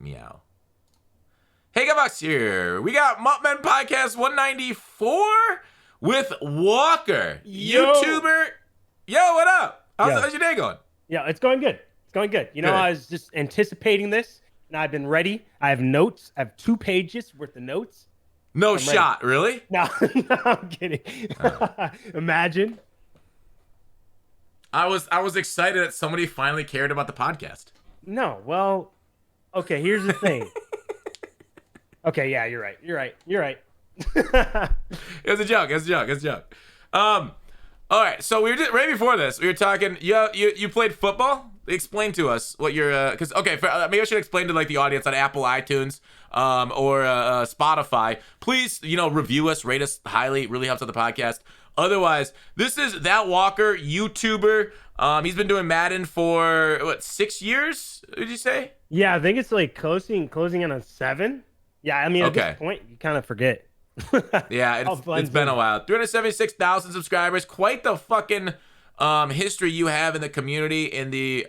Meow. Hey, Gavax here. We got Muttman Podcast 194 with Walker, YouTuber. Yo, what up? How's your day going? Yeah, it's going good. It's going good. You know, Good. I was just anticipating this, and I've been ready. I have notes. I have 2 pages worth of notes. No I'm shot, really? No, no, I'm kidding. Imagine. I was excited that somebody finally cared about the podcast. No, well, okay, here's the thing. Okay, yeah, you're right. You're right. It was a joke. All right. So we were just, right before this, we were talking. You played football. Explain to us what your because maybe I should explain to like the audience on Apple iTunes or Spotify. Please, review us, rate us highly. It really helps out the podcast. Otherwise, this is That Walker, YouTuber. He's been doing Madden for what, 6 years? Did you say? Yeah, I think it's like closing in on 7. Yeah, I mean, at Okay. this point, you kind of forget. Yeah, it's been a while. 376,000 subscribers. Quite the fucking history you have in the community, in the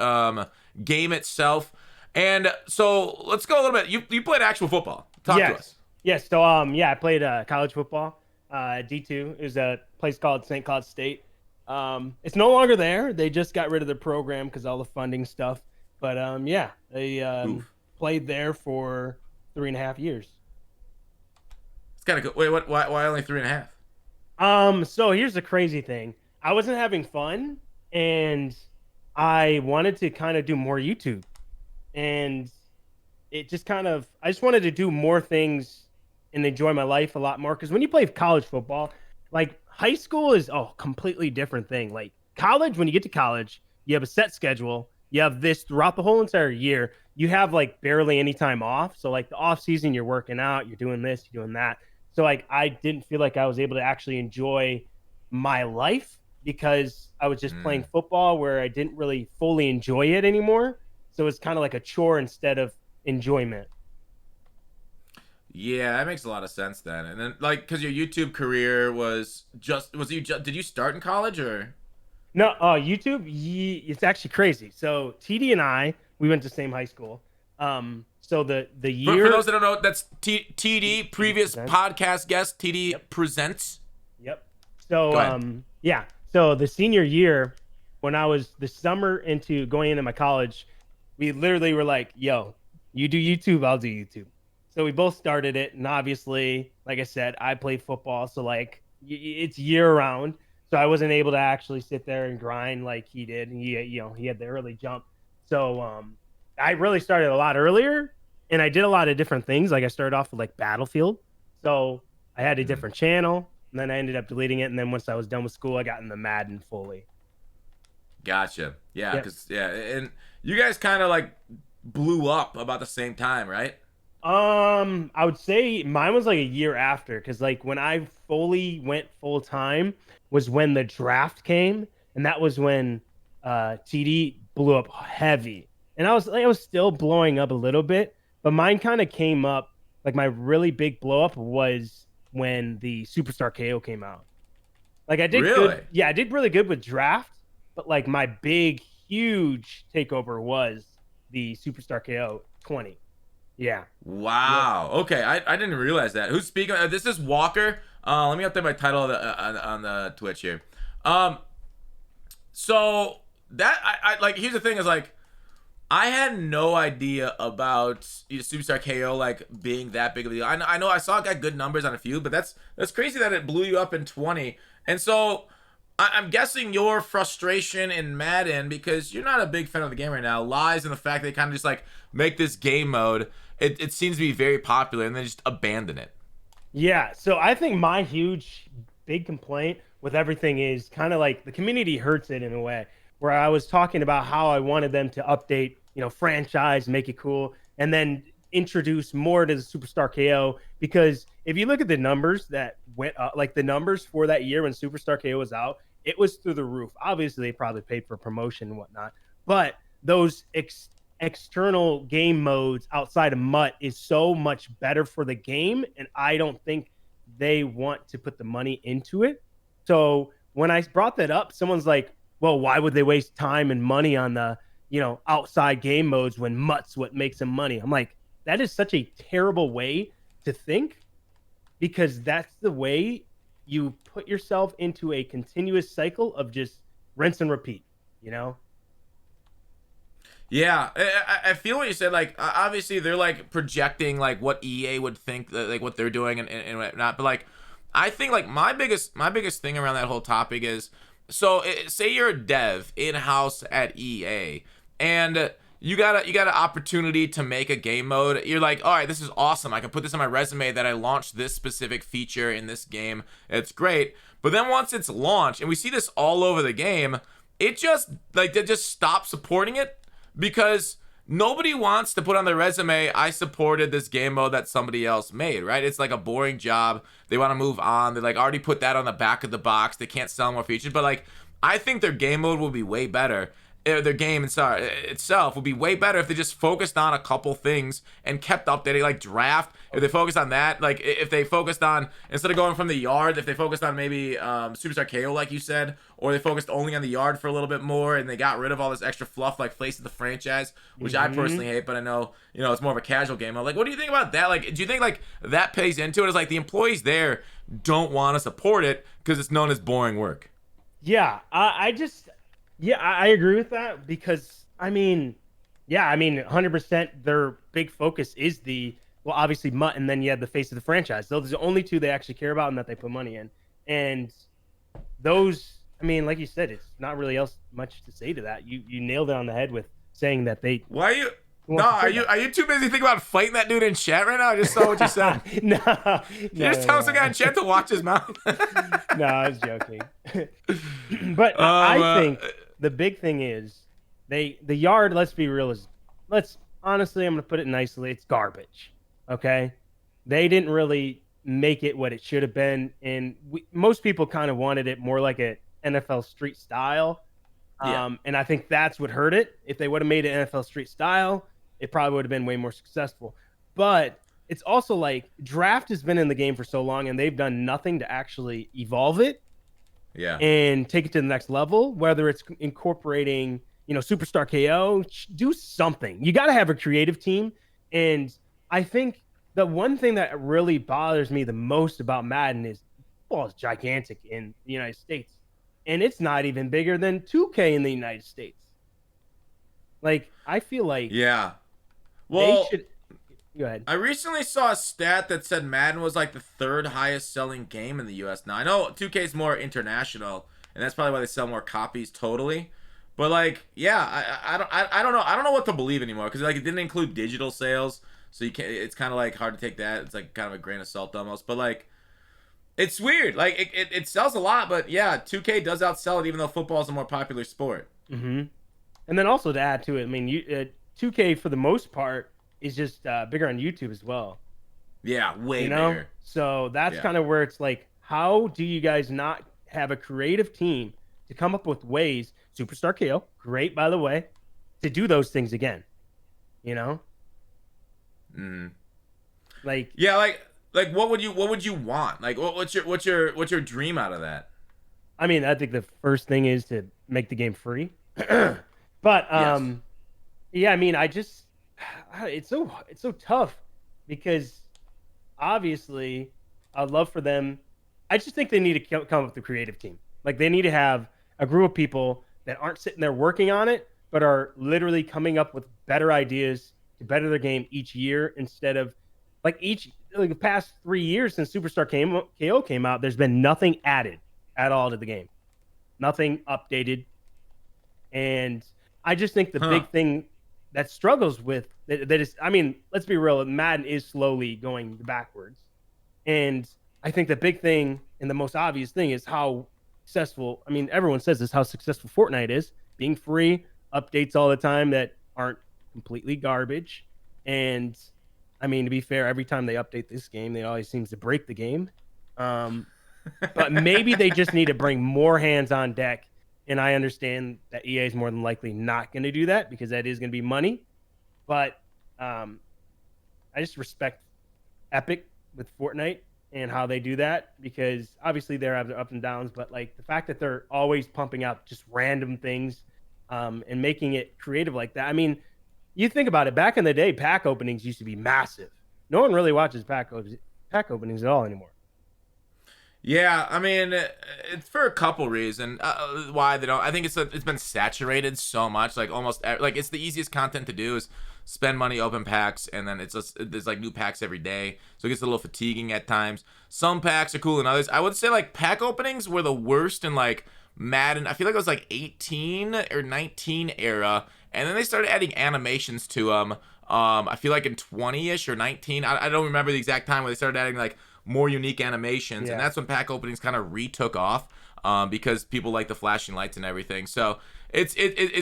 game itself. And so let's go a little bit. You played actual football. Talk to us. Yes. So I played college football. D2. It was a place called St. Cloud State. It's no longer there. They just got rid of the program because all the funding stuff. But they played there for 3.5 years. It's kind of good. Wait, what? Why only 3.5? So here's the crazy thing. I wasn't having fun, and I wanted to kind of do more YouTube, and it just I just wanted to do more things and enjoy my life a lot more. Because when you play college football, like high school is a completely different thing. Like college, when you get to college, you have a set schedule. You have this throughout the whole entire year. You have like barely any time off. So like the off season, you're working out, you're doing this, you're doing that. So like I didn't feel like I was able to actually enjoy my life because I was just playing football where I didn't really fully enjoy it anymore. So it's kind of like a chore instead of enjoyment. Yeah, that makes a lot of sense then. And then like, because your YouTube career did you start in college or? No, YouTube, it's actually crazy. So TD and I, we went to the same high school. So the year for those that don't know, that's TD, previous podcast guest. TD presents. Yep. So So the senior year, when I was the summer into going into my college, we literally were like, "Yo, you do YouTube, I'll do YouTube." So we both started it, and obviously, like I said, I played football, so like it's year round. So I wasn't able to actually sit there and grind like he did. And he had the early jump. So I really started a lot earlier, and I did a lot of different things. Like I started off with like Battlefield. So I had a different channel, and then I ended up deleting it. And then once I was done with school, I got in the Madden fully. Gotcha. Yeah, because and you guys kind of like blew up about the same time, right? I would say mine was like a year after, because like when I fully went full time was when the draft came, and that was when TD blew up heavy, and I was still blowing up a little bit, but mine kind of came up like my really big blow up was when the Superstar KO came out. Like I did good, yeah, I did really good with draft, but like my big huge takeover was the Superstar KO 20. Yeah. Wow. Yeah. Okay. I didn't realize that. Who's speaking? This is Walker. Let me update my title on the Twitch here. So that I like. Here's the thing: is like, I had no idea about Superstar KO like being that big of a deal. I know I saw it got good numbers on a few, but that's crazy that it blew you up in 20. And so I'm guessing your frustration in Madden, because you're not a big fan of the game right now, lies in the fact they kind of just like make this game mode. It seems to be very popular, and then just abandon it. Yeah, so I think my big complaint with everything is kind of like the community hurts it in a way, where I was talking about how I wanted them to update, franchise, make it cool, and then introduce more to the Superstar KO. Because if you look at the numbers that went up, like the numbers for that year when Superstar KO was out, it was through the roof. Obviously, they probably paid for promotion and whatnot, but those external game modes outside of MUT is so much better for the game, and I don't think they want to put the money into it. So when I brought that up, someone's like, well, why would they waste time and money on the outside game modes when MUT's what makes them money? I'm like, that is such a terrible way to think, because that's the way you put yourself into a continuous cycle of just rinse and repeat, you know? Yeah, I feel what you said. Like, obviously, they're like projecting like what EA would think, like what they're doing and whatnot. But like, I think like my biggest thing around that whole topic is, so say you're a dev in house at EA, and you got an opportunity to make a game mode. You're like, all right, this is awesome. I can put this on my resume that I launched this specific feature in this game. It's great. But then once it's launched, and we see this all over the game, it just like they just stop supporting it because nobody wants to put on their resume, I supported this game mode that somebody else made, right? It's like a boring job. They want to move on. They like already put that on the back of the box. They can't sell more features. But like, I think their game mode will be way better. Their game itself would be way better if they just focused on a couple things and kept updating, like draft. If they focused on that, like if they focused on, instead of going from the yard, if they focused on maybe Superstar KO, like you said, or they focused only on the yard for a little bit more and they got rid of all this extra fluff like face of the franchise, which I personally hate, but I know, it's more of a casual game. I'm like, what do you think about that? Like, do you think like that plays into it? Is like the employees there don't want to support it because it's known as boring work? Yeah, I agree with that, because yeah, 100%. Their big focus is well, obviously Mutt, and then you have the face of the franchise. Those are the only two they actually care about and that they put money in. And those, like you said, it's not really else much to say to that. You nailed it on the head with saying that they. Why are you? No, are you too busy thinking about fighting that dude in chat right now? I just saw what you said. You just tell some guy in chat to watch his mouth. No, I was joking. But I think the big thing is the yard. Let's be real. Let's honestly, I'm gonna put it nicely. It's garbage. Okay, they didn't really make it what it should have been, and most people kind of wanted it more like a NFL Street style. Yeah. And I think that's what hurt it. If they would have made it NFL Street style, it probably would have been way more successful. But it's also like draft has been in the game for so long, and they've done nothing to actually evolve it. Yeah. And take it to the next level, whether it's incorporating, Superstar KO, do something. You got to have a creative team. And I think the one thing that really bothers me the most about Madden is football is gigantic in the United States. And it's not even bigger than 2K in the United States. Like, I feel like yeah. Well, they should. Go ahead. I recently saw a stat that said Madden was like the third highest selling game in the U.S. Now I know 2K is more international, and that's probably why they sell more copies totally. But like, yeah, I don't know. I don't know what to believe anymore, because like it didn't include digital sales, so you can't. It's kind of like hard to take that. It's like kind of a grain of salt almost. But like, it's weird. Like it sells a lot, but yeah, 2K does outsell it, even though football is a more popular sport. Mm-hmm. And then also to add to it, 2K for the most part is just bigger on YouTube as well. Yeah, way bigger. So that's kind of where it's like, how do you guys not have a creative team to come up with ways? Superstar KO, great by the way, to do those things again. Like, yeah, like what would you want? Like what's your dream out of that? I think the first thing is to make the game free. But Yes. yeah, it's so tough, because obviously I'd love for them. I just think they need to come up with a creative team. Like, they need to have a group of people that aren't sitting there working on it, but are literally coming up with better ideas to better their game each year, instead of like the past 3 years since Superstar KO came out, there's been nothing added at all to the game, nothing updated. And I just think the big thing that struggles with that is, let's be real, Madden is slowly going backwards. And I think the big thing and the most obvious thing is how successful, everyone says this, how successful Fortnite is, being free, updates all the time that aren't completely garbage. And to be fair, every time they update this game, they always seems to break the game. But maybe they just need to bring more hands on deck. And I understand that EA is more than likely not going to do that, because that is going to be money. But I just respect Epic with Fortnite and how they do that, because obviously they have their ups and downs. But like the fact that they're always pumping out just random things and making it creative like that. You think about it. Back in the day, pack openings used to be massive. No one really watches pack openings at all anymore. Yeah, I mean, it's for a couple reasons. Why they don't? I think it's been saturated so much. Like like it's the easiest content to do is spend money, open packs, and then there's like new packs every day, so it gets a little fatiguing at times. Some packs are cool than others. I would say like pack openings were the worst in like Madden. I feel like it was like 18 or 19 era, and then they started adding animations to them. I feel like in 20ish or 19. I don't remember the exact time where they started adding like more unique animations, and Yeah. that's when pack openings kind of retook off, because people like the flashing lights and everything. So it's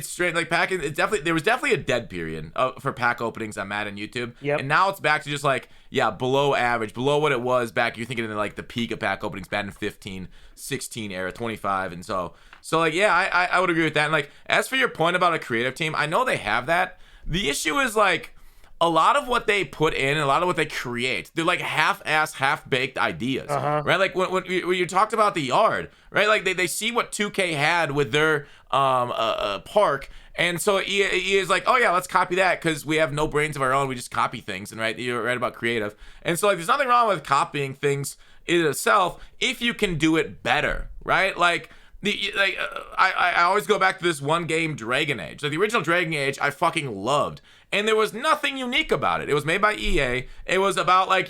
straight like packing. There was definitely a dead period for pack openings on Madden YouTube, Yep. and now it's back to just like below average, below what it was back. You're thinking in like the peak of pack openings, Madden 15, 16 era, 25, and so like I would agree with that. And like as for your point about a creative team, I know they have that. The issue is like a lot of what they put in and a lot of what they create, they're like half-ass, half-baked ideas, right? Like when you talked about the yard, right? Like they see what 2K had with their park, and so EA is like, oh yeah, let's copy that because we have no brains of our own. We just copy things, and right, you're right about creative, and so like there's nothing wrong with copying things in itself if you can do it better, right? Like. I always go back to this one game, Dragon Age. Like the original Dragon Age, I fucking loved, and there was nothing unique about it. It was made by EA. It was about like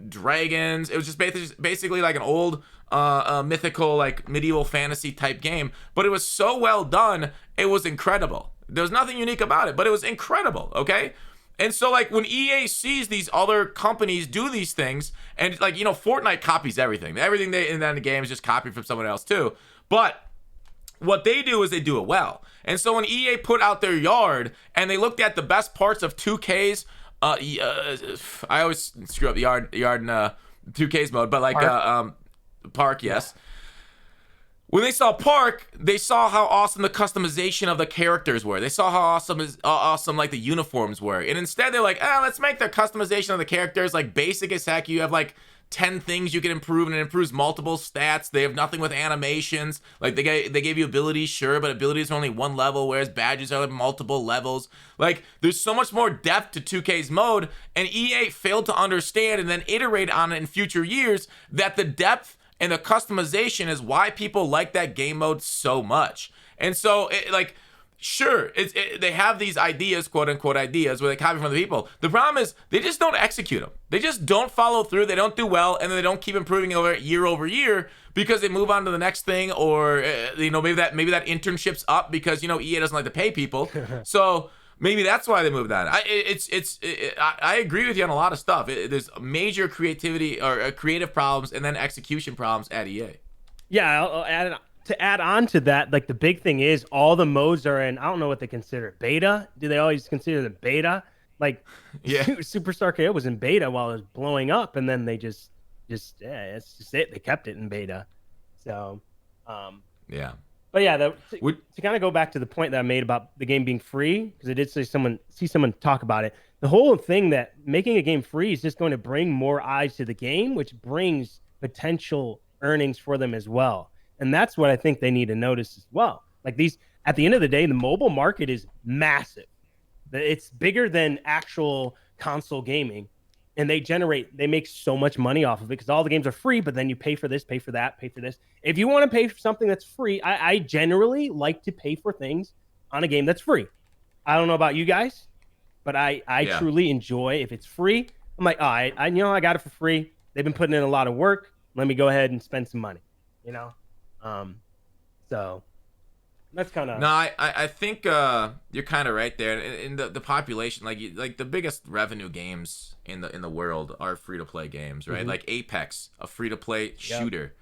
dragons. It was just basically like an old mythical like medieval fantasy type game, but it was so well done. It was incredible. There was nothing unique about it, but it was incredible. Okay. And so, like, when EA sees these other companies do these things, and, like, Fortnite copies everything. Everything they in the game is just copied from someone else, too. But what they do is they do it well. And so when EA put out their yard, and they looked at the best parts of 2K's, I always screw up the yard in 2K's mode, but, like, Park, yes. When they saw Park, they saw how awesome the customization of the characters were. They saw how awesome like the uniforms were. And instead they're like, let's make the customization of the characters like basic as heck. You have like 10 things you can improve, and it improves multiple stats. They have nothing with animations. Like they gave you abilities, sure, but abilities are only one level, whereas badges are like multiple levels. Like there's so much more depth to 2K's mode, and EA failed to understand and then iterate on it in future years that the depth and the customization is why people like that game mode so much. And so, sure, they have these ideas, quote unquote ideas, where they copy from the people. The problem is they just don't execute them. They just don't follow through. They don't do well, and then they don't keep improving over year because they move on to the next thing, or maybe that internship's up because EA doesn't like to pay people. So maybe that's why they moved on. I agree with you on a lot of stuff. There's major creativity or creative problems, and then execution problems at EA. Yeah, to add on to that, like the big thing is all the modes are in. I don't know what they consider beta. Do they always consider the beta? Like, yeah, Superstar KO was in beta while it was blowing up, and then they just it's just it. They kept it in beta. So, yeah. But yeah, to kind of go back to the point that I made about the game being free, because I did see someone talk about it. The whole thing that making a game free is just going to bring more eyes to the game, which brings potential earnings for them as well. And that's what I think they need to notice as well. Like at the end of the day, the mobile market is massive. It's bigger than actual console gaming. And they make so much money off of it because all the games are free, but then you pay for this, pay for that, pay for this. If you want to pay for something that's free, I generally like to pay for things on a game that's free. I don't know about you guys, but I truly enjoy if it's free. I'm like, I got it for free. They've been putting in a lot of work. Let me go ahead and spend some money, So that's kind of... No, I think you're kind of right there. In the population, like the biggest revenue games in the world are free to play games, right? Mm-hmm. Like Apex, a free to play shooter,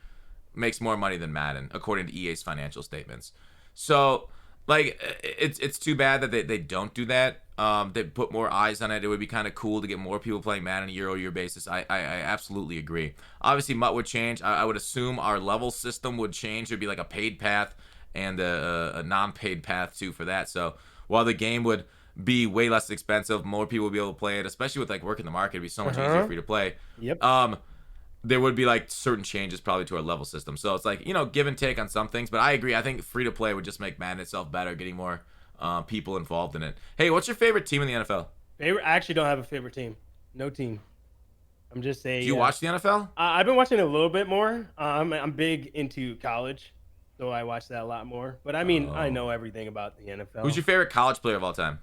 makes more money than Madden, according to EA's financial statements. So, like, it's too bad that they don't do that. They put more eyes on it. It would be kind of cool to get more people playing Madden on a year-over-year basis. I absolutely agree. Obviously, MUT would change. I would assume our level system would change. There'd be like a paid path and a non-paid path too for that. So while the game would be way less expensive, more people would be able to play it, especially with like working the market. It'd be so much easier for you to play. Yep. There would be like certain changes probably to our level system. So it's like, give and take on some things, but I agree. I think free to play would just make Madden itself better, getting more people involved in it. Hey, what's your favorite team in the NFL? Favorite? I actually don't have a favorite team. No team. I'm just a. Do you watch the NFL? I've been watching it a little bit more. I'm big into college, so I watch that a lot more. But I mean, I know everything about the NFL. Who's your favorite college player of all time?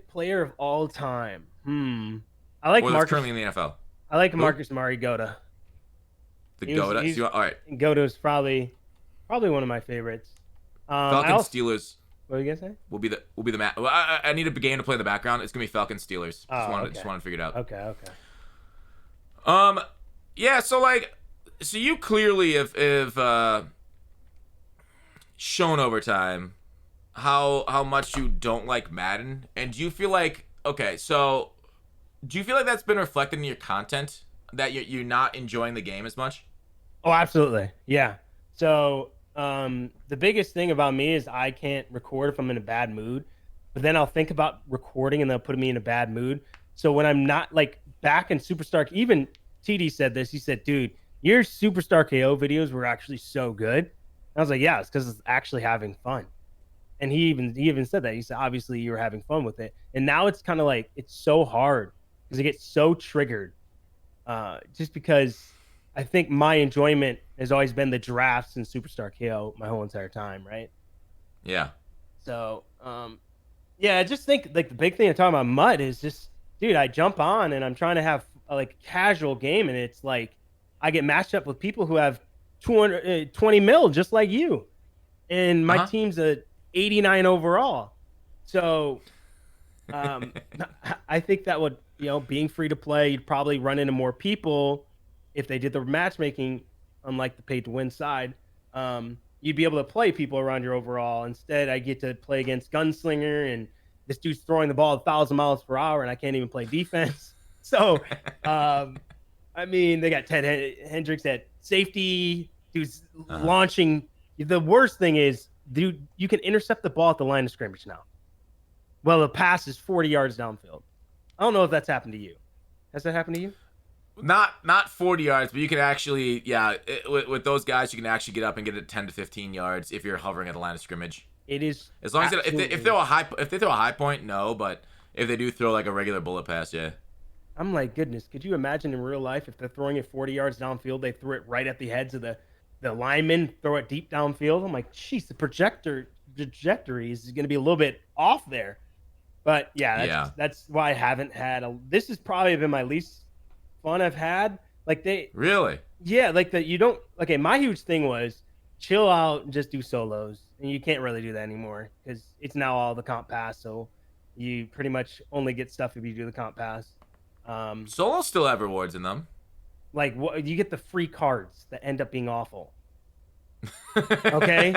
Player of all time? I like Or that's Marcus. currently in the NFL. I like Marcus Mariota. The GOAT. All right. Goto is probably one of my favorites. Falcons Steelers. What are you gonna say? Will be the match. Well, I need a game to play in the background. It's gonna be Falcons Steelers. Just wanted to figure it out. Okay. Yeah. So you clearly have shown over time how much you don't like Madden, and do you feel like that's been reflected in your content, that you're not enjoying the game as much? Oh, absolutely. Yeah. So the biggest thing about me is I can't record if I'm in a bad mood, but then I'll think about recording and they'll put me in a bad mood. So when I'm not back in Superstar, even TD said this. He said, dude, your Superstar KO videos were actually so good. And I was like, yeah, it's because it's actually having fun. And he even said that. He said, obviously you were having fun with it. And now it's kind of it's so hard because it gets so triggered. Just because I think my enjoyment has always been the drafts and Superstar KO my whole entire time, right? Yeah. So, yeah, I just think the big thing I'm talking about MUT is just, dude, I jump on and I'm trying to have a casual game, and it's I get matched up with people who have 220 mil just like you, and my team's a 89 overall. So, I think that would, being free to play, you'd probably run into more people if they did the matchmaking, unlike the pay to win side. You'd be able to play people around your overall. Instead, I get to play against Gunslinger, and this dude's throwing the ball 1,000 miles per hour, and I can't even play defense. So, I mean, they got Ted Hendricks at safety, who's launching. The worst thing is, dude, you can intercept the ball at the line of scrimmage now. Well, the pass is 40 yards downfield. I don't know if that's happened to you. Has that happened to you? Not 40 yards, but you can actually, with those guys, you can actually get up and get it 10 to 15 yards if you're hovering at the line of scrimmage. It is as long as if they throw a high point, no, but if they do throw a regular bullet pass, yeah. I'm like, goodness, could you imagine in real life if they're throwing it 40 yards downfield, they threw it right at the heads of the linemen, throw it deep downfield? I'm like, geez, the trajectory is going to be a little bit off there. But that's why I haven't had this has probably been my least fun I've had. Really? Yeah, you don't. Okay, my huge thing was chill out and just do solos, and you can't really do that anymore because it's now all the comp pass. So you pretty much only get stuff if you do the comp pass. Solos still have rewards in them. You get the free cards that end up being awful. Okay,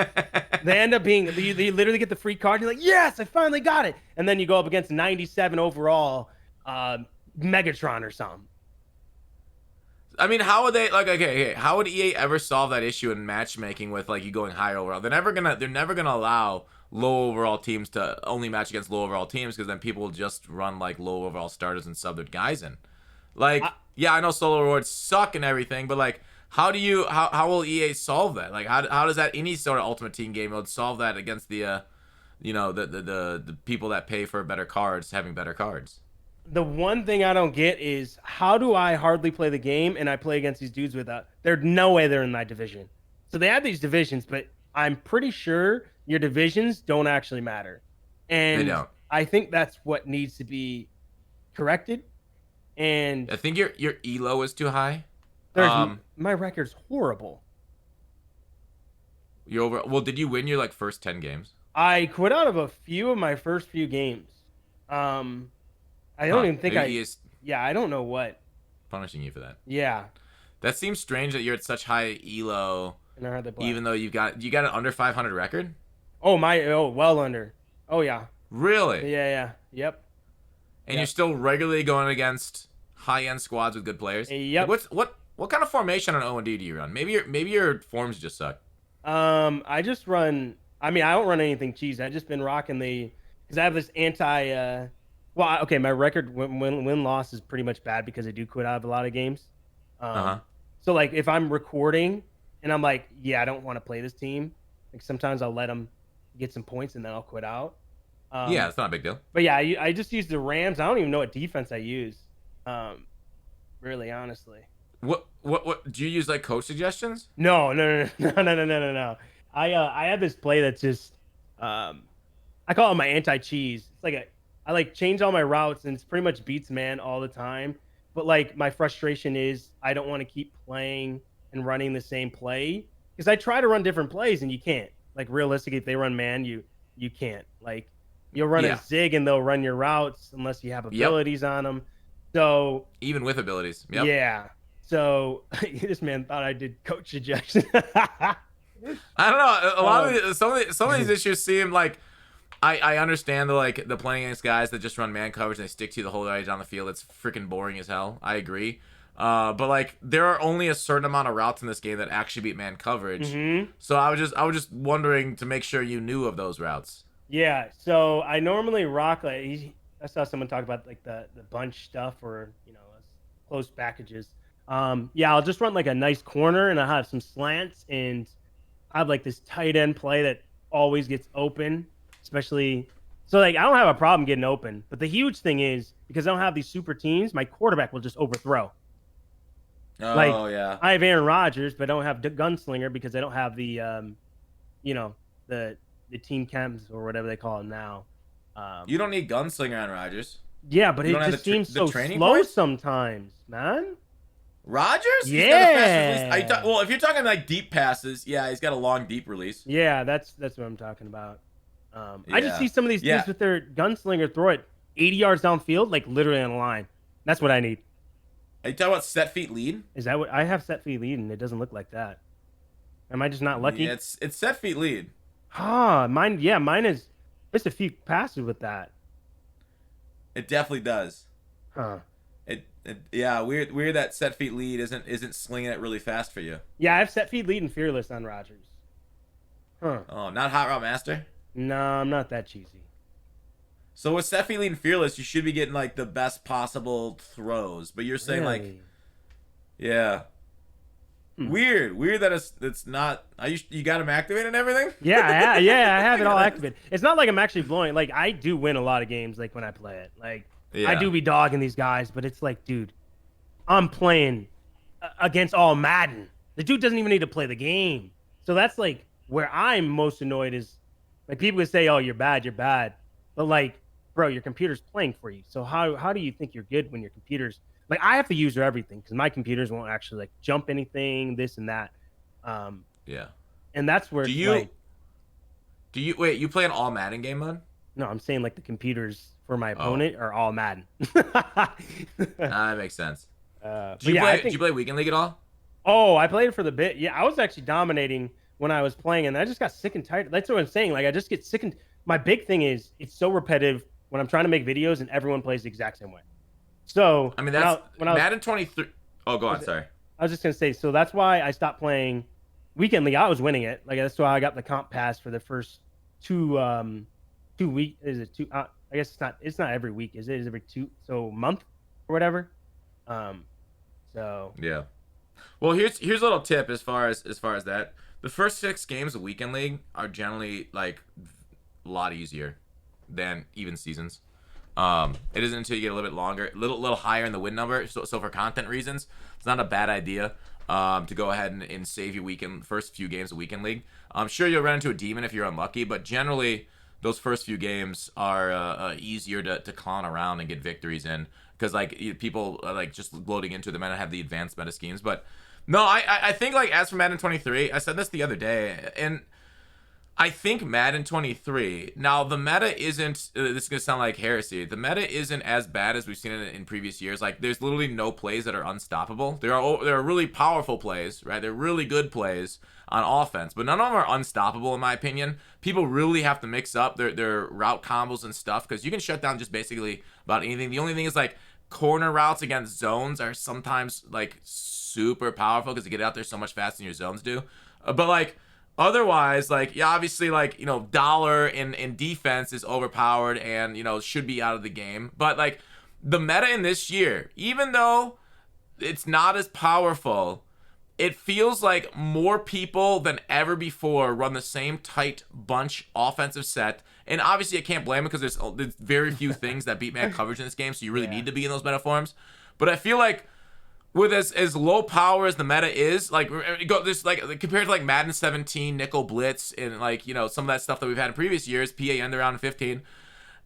they end up being you literally get the free card. You're like, yes, I finally got it, and then you go up against 97 overall Megatron or something. I mean, how would they how would EA ever solve that issue in matchmaking with you going higher overall? They're never gonna allow low overall teams to only match against low overall teams, because then people will just run low overall starters and sub their guys in. I know solo rewards suck and everything, but how will EA solve that? How does that any sort of Ultimate Team game mode solve that against the the people that pay for better cards having better cards? The one thing I don't get is, how do I hardly play the game and I play against these dudes there's no way they're in my division. So they have these divisions, but I'm pretty sure your divisions don't actually matter. And they don't. I think that's what needs to be corrected. And I think your elo is too high. My record's horrible. Well, did you win your first 10 games? I quit out of a few of my first few games. I don't even think I don't know what. Punishing you for that. Yeah. That seems strange that you're at such high elo, even though you got an under 500 record. Oh, well under. Oh yeah. Really? Yeah. Yep. And you're still regularly going against high-end squads with good players. Yep. What kind of formation on O&D do you run? Maybe your forms just suck. I just run. I mean, I don't run anything cheesy. I just been rocking because I have this anti. Well, okay, my record win-loss is pretty much bad because I do quit out of a lot of games. So, if I'm recording and I'm I don't want to play this team, sometimes I'll let them get some points and then I'll quit out. Yeah, Um, it's not a big deal. but yeah, I just use the Rams. I don't even know what defense I use. Um, really, honestly. What do you use like coach suggestions? No, no, no, no, no, no, no, no, no. I have this play that's just um I call it my anti-cheese. It's like I like change all my routes and it's pretty much beats man all the time. But like my frustration is I don't want to keep playing and running the same play because I try to run different plays and you can't. Like realistically, if they run man, you can't. Like you'll run a Yeah. zig and they'll run your routes unless you have Yep. abilities on them. So Even with abilities. Yep. yeah. So this man thought I did coach suggestion. I don't know. A lot um, of some of these issues seem like I understand the playing against guys that just run man coverage and they stick to you the whole way down the field. It's freaking boring as hell. I agree. But like there are only a certain amount of routes in this game that actually beat man coverage. mhm. So I was just wondering to make sure you knew of those routes. Yeah, so I normally rock like I saw someone talk about like the bunch stuff or close packages. Yeah, I'll just run like a nice corner and I have some slants and I have like this tight end play that always gets open, especially so like I don't have a problem getting open, but the huge thing is because I don't have these super teams, my quarterback will just overthrow. Like Oh yeah. I have Aaron Rodgers, but I don't have Gunslinger because I don't have the you know the team chems or whatever they call it now. You don't need gunslinger on Rodgers. Yeah, but You it don't have just the seems the so training slow points? sometimes, man. Rodgers? He's got a fast release. Yeah, Well, if you're talking like deep passes, yeah, he's got a long deep release. yeah, that's what I'm talking about. I just Yeah. see some of these Yeah. dudes with their gunslinger throw it 80 yards downfield, like literally on the line. That's what I need. Are you talking about set feet lead? Is that what I have set feet lead and it doesn't look like that? Am I just not Yeah, lucky? it's set feet lead. Huh, mine, yeah, mine is missed a few passes with that. It definitely does. Huh. Yeah, weird that set feet lead isn't slinging it really fast for you. Yeah, I have set feet lead and fearless on Rogers. Huh. Oh, not hot route master. No, I'm not that cheesy. So with set feet lead and fearless, you should be getting like the best possible throws. But you're saying like, Really? yeah, weird that it's not. You got him activated and everything. Yeah, I have it all activated. It's not like I'm actually blowing. Like I do win a lot of games. Like when I play it, like Yeah. I do be dogging these guys, but it's like, dude, I'm playing against all Madden. The dude doesn't even need to play the game. So that's like where I'm most annoyed is like people would say, "Oh, you're bad," but like, bro, your computer's playing for you. So how do you think you're good when your computer's like I have to use everything because my computers won't actually like jump anything, this and that. Um, Yeah. and that's where Do it's you like, do you wait? You play an all Madden game mode? no, I'm saying like the computers for my Oh. opponent are all Madden. That makes sense. But Did you yeah, play? I Did think. you play Weekend League at all? Oh, I played it for the bit. Yeah, I was actually dominating when I was playing, and I just got sick and tired. That's what I'm saying. Like, I just get sick and my big thing is it's so repetitive when I'm trying to make videos, and everyone plays the exact same way. So I mean, that's when I was, Madden 23. Oh, go on. Sorry. I was just gonna say. So that's why I stopped playing Weekend League. I was winning it. Like that's why I got the comp pass for the first 2 week. Is it two? I guess it's not. It's not every week. Is it? Is it every two? So month or whatever. So Yeah. Well, here's a little tip as far as that. The first 6 games of Weekend League are generally like a lot easier than even seasons. It isn't until you get a little bit longer, little higher in the win number. So for content reasons, it's not a bad idea to go ahead and save your first few games of Weekend League. I'm sure you'll run into a demon if you're unlucky, but generally those first few games are easier to clown around and get victories in because like people are like just loading into them and have the advanced meta schemes. But no, I think like as for Madden 23, I said this the other day, and I think Madden 23. Now the meta isn't. This is gonna sound like heresy. The meta isn't as bad as we've seen it in previous years. Like there's literally no plays that are unstoppable. There are really powerful plays, right? They're really good plays on offense, but none of them are unstoppable in my opinion. People really have to mix up their route combos and stuff because you can shut down just basically about anything. The only thing is like corner routes against zones are sometimes like super powerful because they get out there so much faster than your zones do. But like. Otherwise, like, yeah, obviously, like, dollar in defense is overpowered and, should be out of the game. But, like, the meta in this year, even though it's not as powerful, it feels like more people than ever before run the same tight bunch offensive set And obviously, I can't blame him because there's very few things that beat man coverage in this game, so you really need to be in those meta forms. But I feel like with as low power as the meta is, like go this like compared to like Madden 17, Nickel Blitz, and like some of that stuff that we've had in previous years, PA end around 15.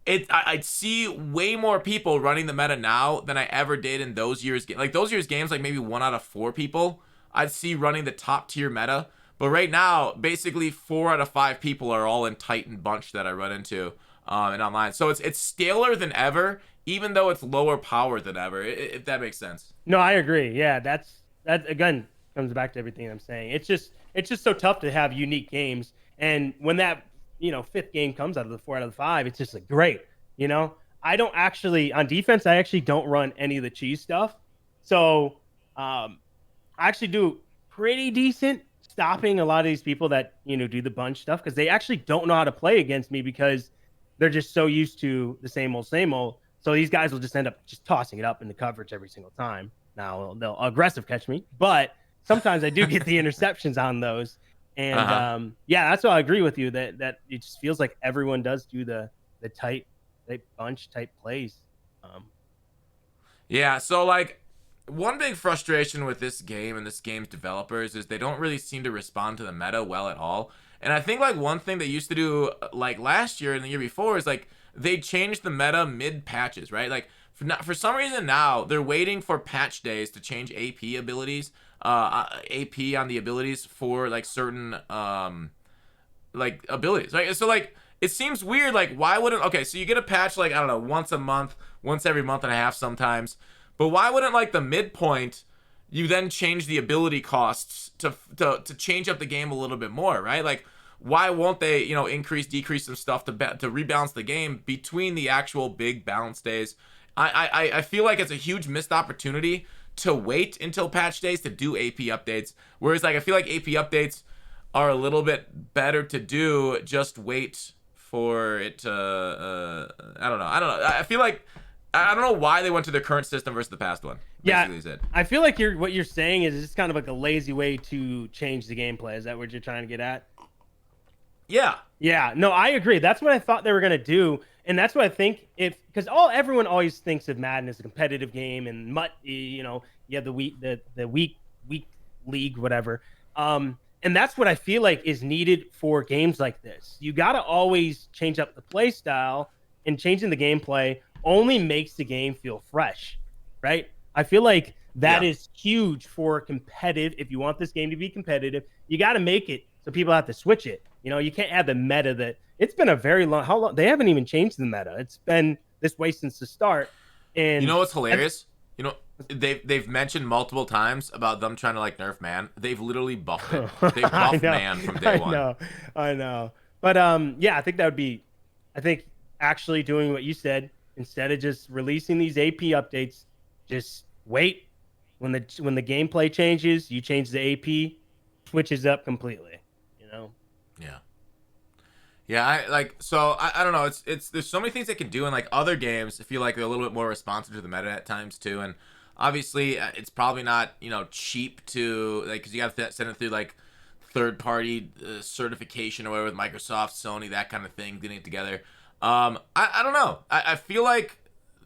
I'd see way more people running the meta now than I ever did in those years. Like those years games, like maybe 1 out of 4 people I'd see running the top tier meta. But right now, basically 4 out of 5 people are all in Titan bunch that I run into and online. So it's scaler than ever, even though it's lower power than ever. If that makes sense. No, I agree. Yeah, that again comes back to everything I'm saying. It's just so tough to have unique games, and when that 5th game comes out of the 4 out of the 5, it's just like great. I don't actually on defense. I actually don't run any of the cheese stuff, so I actually do pretty decent stopping a lot of these people that do the bunch stuff because they actually don't know how to play against me because they're just so used to the same old, same old. So these guys will just end up just tossing it up in the coverage every single time. Now they'll aggressive catch me, but sometimes I do get the interceptions on those. And yeah, that's why I agree with you that it just feels like everyone does do the tight bunch type plays. Yeah, so like one big frustration with this game and this game's developers is they don't really seem to respond to the meta well at all. And I think like one thing they used to do like last year and the year before is like they changed the meta mid patches, right? Like for some reason now they're waiting for patch days to change AP abilities, AP on the abilities for like certain like abilities, right? So like it seems weird. Like why wouldn't so you get a patch like I don't know once a month, once every month and a half sometimes, but why wouldn't like the midpoint you then change the ability costs to change up the game a little bit more, right? Like why won't they decrease some stuff to rebalance the game between the actual big balance days? I feel like it's a huge missed opportunity to wait until patch days to do AP updates, whereas like I feel like AP updates are a little bit better to do. Just wait for it to I don't know. I feel like I don't know why they went to the current system versus the past one. Yeah, I feel like what you're saying is it's kind of like a lazy way to change the gameplay. Is that what you're trying to get at? Yeah. Yeah. No, I agree. That's what I thought they were gonna do, and that's what I think because everyone always thinks of Madden as a competitive game, and you have the week league, whatever. And that's what I feel like is needed for games like this. You got to always change up the play style, and changing the gameplay only makes the game feel fresh, right? I feel like that is huge for competitive. If you want this game to be competitive, you got to make it so people have to switch it. You can't have the meta that it's been a very long. How long? They haven't even changed the meta. It's been this way since the start. And you know what's hilarious? They've mentioned multiple times about them trying to like nerf man. They've literally buffed it. They buffed man from day one. I know. But yeah, I think that would be. I think actually doing what you said instead of just releasing these AP updates, just wait when the gameplay changes. You change the AP, switches up completely. Yeah, I don't know. It's there's so many things they can do in like other games. I feel like they're a little bit more responsive to the meta at times too, and obviously it's probably not cheap to like because you got to send it through like third party certification or whatever with Microsoft, Sony, that kind of thing, getting it together. I don't know. I feel like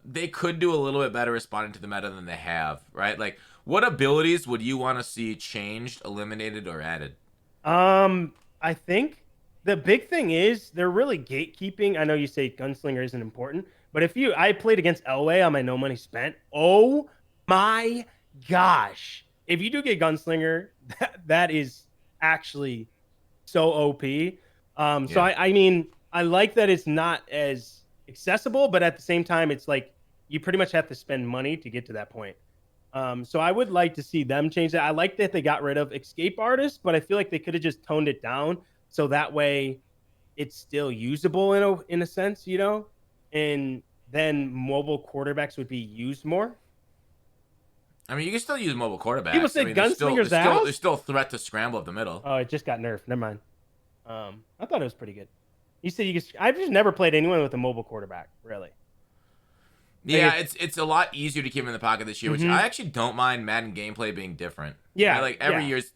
they could do a little bit better responding to the meta than they have, right? Like what abilities would you want to see changed, eliminated, or added? I think the big thing is they're really gatekeeping. I know you say gunslinger isn't important, but I played against Elway on my no money spent. Oh my gosh. If you do get gunslinger, that is actually so OP. So I mean, I like that it's not as accessible, but at the same time, it's like you pretty much have to spend money to get to that point. So I would like to see them change that. I like that they got rid of escape artists, but I feel like they could have just toned it down so that way it's still usable in a sense, and then mobile quarterbacks would be used more. I mean, you can still use mobile quarterbacks. People say gunslinger's ass. There's still a threat to scramble up the middle. Oh, it just got nerfed. Never mind. I thought it was pretty good. You said you could. I've just never played anyone with a mobile quarterback, really. Yeah, it's a lot easier to keep him in the pocket this year, which I actually don't mind Madden gameplay being different. Yeah, like every year's.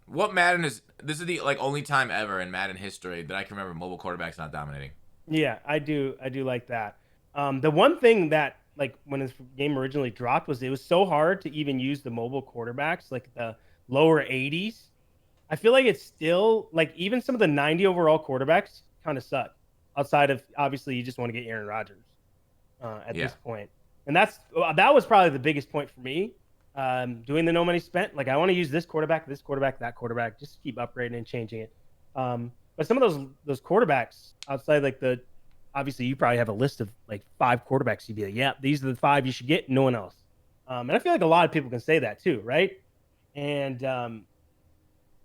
What Madden is? This is the only time ever in Madden history that I can remember mobile quarterbacks not dominating. Yeah, I do like that. The one thing that like when this game originally dropped was it was so hard to even use the mobile quarterbacks, like the lower 80s. I feel like it's still like even some of the 90 overall quarterbacks kind of suck. Outside of obviously you just want to get Aaron Rodgers at Yeah. this point, and that was probably the biggest point for me. Doing the no money spent, like I want to use this quarterback, that quarterback, just keep upgrading and changing it. But some of those quarterbacks outside like the obviously you probably have a list of like 5 quarterbacks. You'd be like, yeah, these are the 5 you should get. No one else. And I feel like a lot of people can say that too, right? And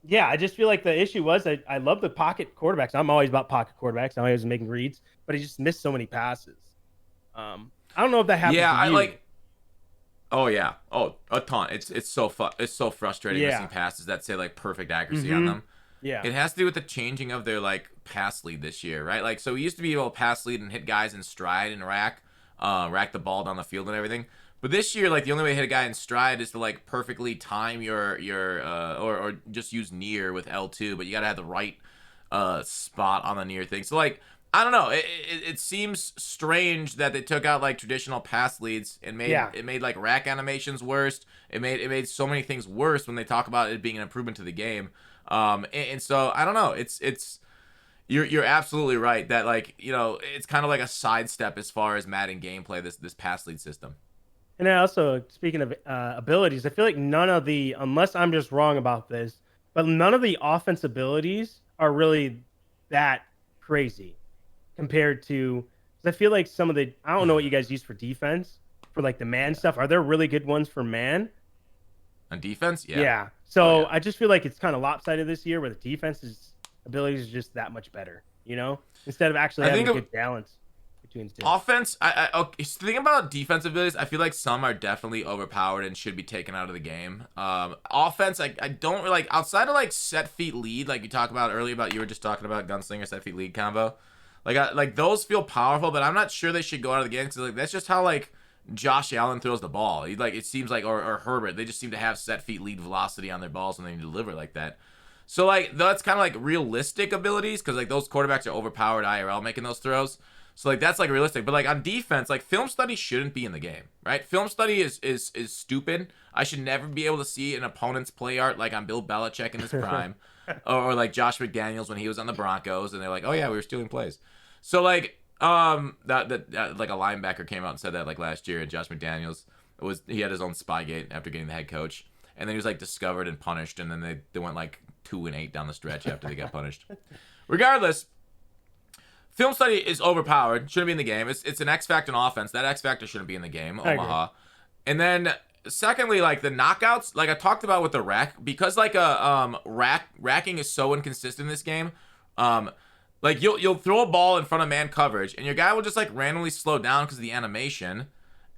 yeah, I just feel like the issue was I love the pocket quarterbacks. I'm always about pocket quarterbacks. I'm always making reads, but he just missed so many passes. I don't know if that happened Yeah, to I you. like. Oh yeah. Oh, a ton. It's so frustrating missing Yeah. passes that say like perfect accuracy on Mm-hmm. them. Yeah. It has to do with the changing of their like pass lead this year, right? Like so we used to be able to pass lead and hit guys in stride and rack the ball down the field and everything. But this year, like the only way to hit a guy in stride is to like perfectly time or just use near with L2, but you gotta have the right spot on the near thing. So like I don't know. It seems strange that they took out like traditional pass leads and Yeah. made like rack animations worse. It made so many things worse when they talk about it being an improvement to the game. And so I don't know. It's you're absolutely right that like it's kind of like a sidestep as far as Madden gameplay. This pass lead system. And then also speaking of abilities, I feel like none of the unless I'm just wrong about this, but none of the offense abilities are really that crazy compared to. 'Cause I feel like some of the I don't know what you guys use for defense for like the man Yeah. stuff. Are there really good ones for man? On defense, yeah. Yeah. Oh So yeah. I just feel like it's kind of lopsided this year where the defense's abilities are just that much better, instead of actually I having think a good balance between the two. offense. Okay, so the thing about defensive abilities, I feel like some are definitely overpowered and should be taken out of the game. Offense, I don't really like outside of like set feet lead, like you talked about earlier about you were just talking about gunslinger set feet lead combo. Like those feel powerful, but I'm not sure they should go out of the game because like that's just how like Josh Allen throws the ball. Like it seems like or Herbert, they just seem to have set feet lead velocity on their balls when they deliver like that. So like that's kind of like realistic abilities because like those quarterbacks are overpowered IRL making those throws. So like that's like realistic, but like on defense, like film study shouldn't be in the game, right? Film study is stupid. I should never be able to see an opponent's play art like on Bill Belichick in his prime, or like Josh McDaniels when he was on the Broncos, and they're like, oh yeah, we were stealing plays. So like that like a linebacker came out and said that like last year, and Josh McDaniels he had his own Spygate after getting the head coach, and then he was like discovered and punished, and then they went like 2-8 down the stretch after they got punished. Regardless, film study is overpowered. Shouldn't be in the game. It's an X factor in offense. That X factor shouldn't be in the game. I agree. Omaha. And then secondly, like the knockouts, like I talked about with the rack, because like racking is so inconsistent in this game. Like you'll throw a ball in front of man coverage, and your guy will just like randomly slow down because of the animation.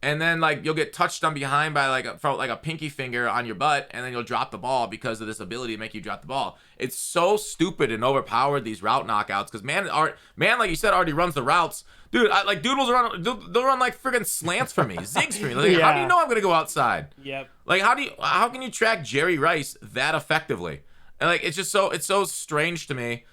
And then like you'll get touched on behind by like a pinky finger on your butt, and then you'll drop the ball because of this ability to make you drop the ball. It's so stupid and overpowered, these route knockouts, because man like you said already runs the routes. Dude, they'll run like friggin' slants for me, zigs for me. Like, how do you Yeah. know I'm gonna go outside? Yep. Like how can you track Jerry Rice that effectively? And like it's so strange to me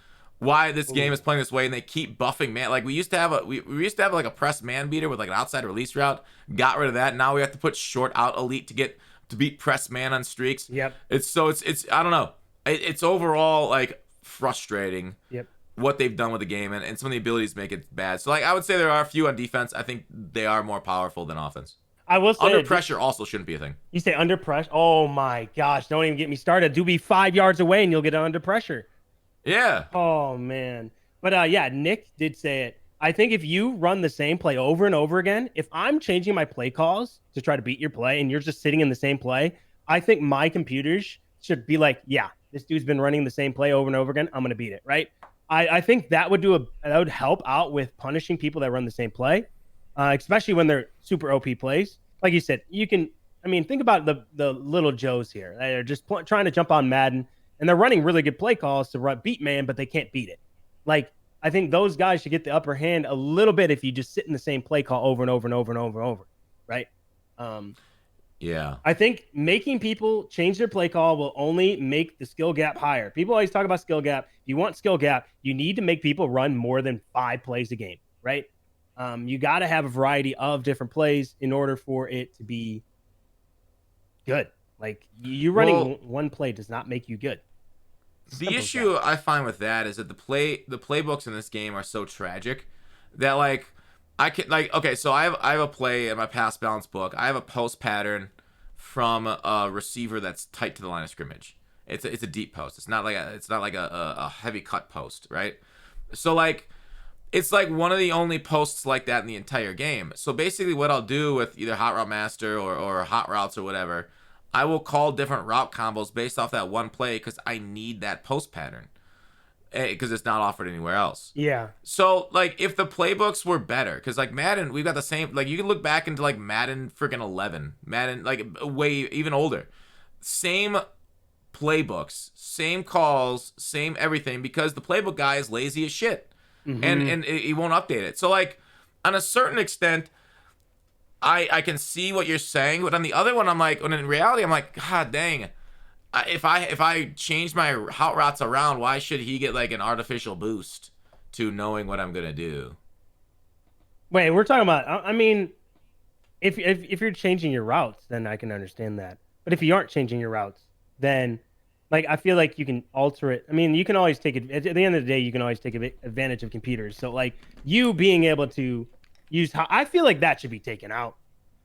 why this game Ooh. is playing this way, and they keep buffing man. Like we used to have like a press man beater with like an outside release route. Got rid of that. Now we have to put short out elite to beat press man on streaks. Yep. It's I don't know. It's overall like frustrating Yep. what they've done with the game, and some of the abilities make it bad. So like I would say there are a few on defense. I think they are more powerful than offense. I will say Under pressure also shouldn't be a thing. You say under pressure. Oh my gosh! Don't even get me started. Do be 5 yards away and you'll get under pressure. Yeah. Oh man. But yeah, Nick did say it. I think if you run the same play over and over again, if I'm changing my play calls to try to beat your play and you're just sitting in the same play, I think my computers should be like, yeah, this dude's been running the same play over and over again. I'm gonna beat it, right? I think that would help out with punishing people that run the same play, especially when they're super OP plays. Like you said, you can. I mean, think about the little Joes here. They're just trying to jump on Madden, and they're running really good play calls to beat man, but they can't beat it. Like I think those guys should get the upper hand a little bit if you just sit in the same play call over and over and over and over and over, right? Yeah. I think making people change their play call will only make the skill gap higher. People always talk about skill gap. If you want skill gap, you need to make people run more than 5 plays a game. right? You got to have a variety of different plays in order for it to be good. Like you running Well, one play does not make you good. the Simple as that. issue I find with that is that the playbooks in this game are so tragic that like I can like okay, so I have a play in my pass balance book. I have a post pattern from a receiver that's tight to the line of scrimmage. It's a deep post. It's not like a heavy cut post, right? So like it's like one of the only posts like that in the entire game. So basically, what I'll do with either Hot Route Master or Hot Routes or whatever, I will call different route combos based off that one play because I need that post pattern because it's not offered anywhere else. Yeah. So like, if the playbooks were better, because like Madden, we've got the same. Like you can look back into like Madden freaking 11, Madden like way even older, same playbooks, same calls, same everything because the playbook guy is lazy as shit and he won't update it. So like on a certain extent, I can see what you're saying, but on the other one, I'm like, when in reality, I'm like, God dang, if I change my hot routes around, why should he get like an artificial boost to knowing what I'm gonna do? Wait, we're talking about. I mean, if you're changing your routes, then I can understand that. But if you aren't changing your routes, then like I feel like you can alter it. I mean, you can always take it. At the end of the day, you can always take advantage of computers. So like you being able to use how I feel like that should be taken out,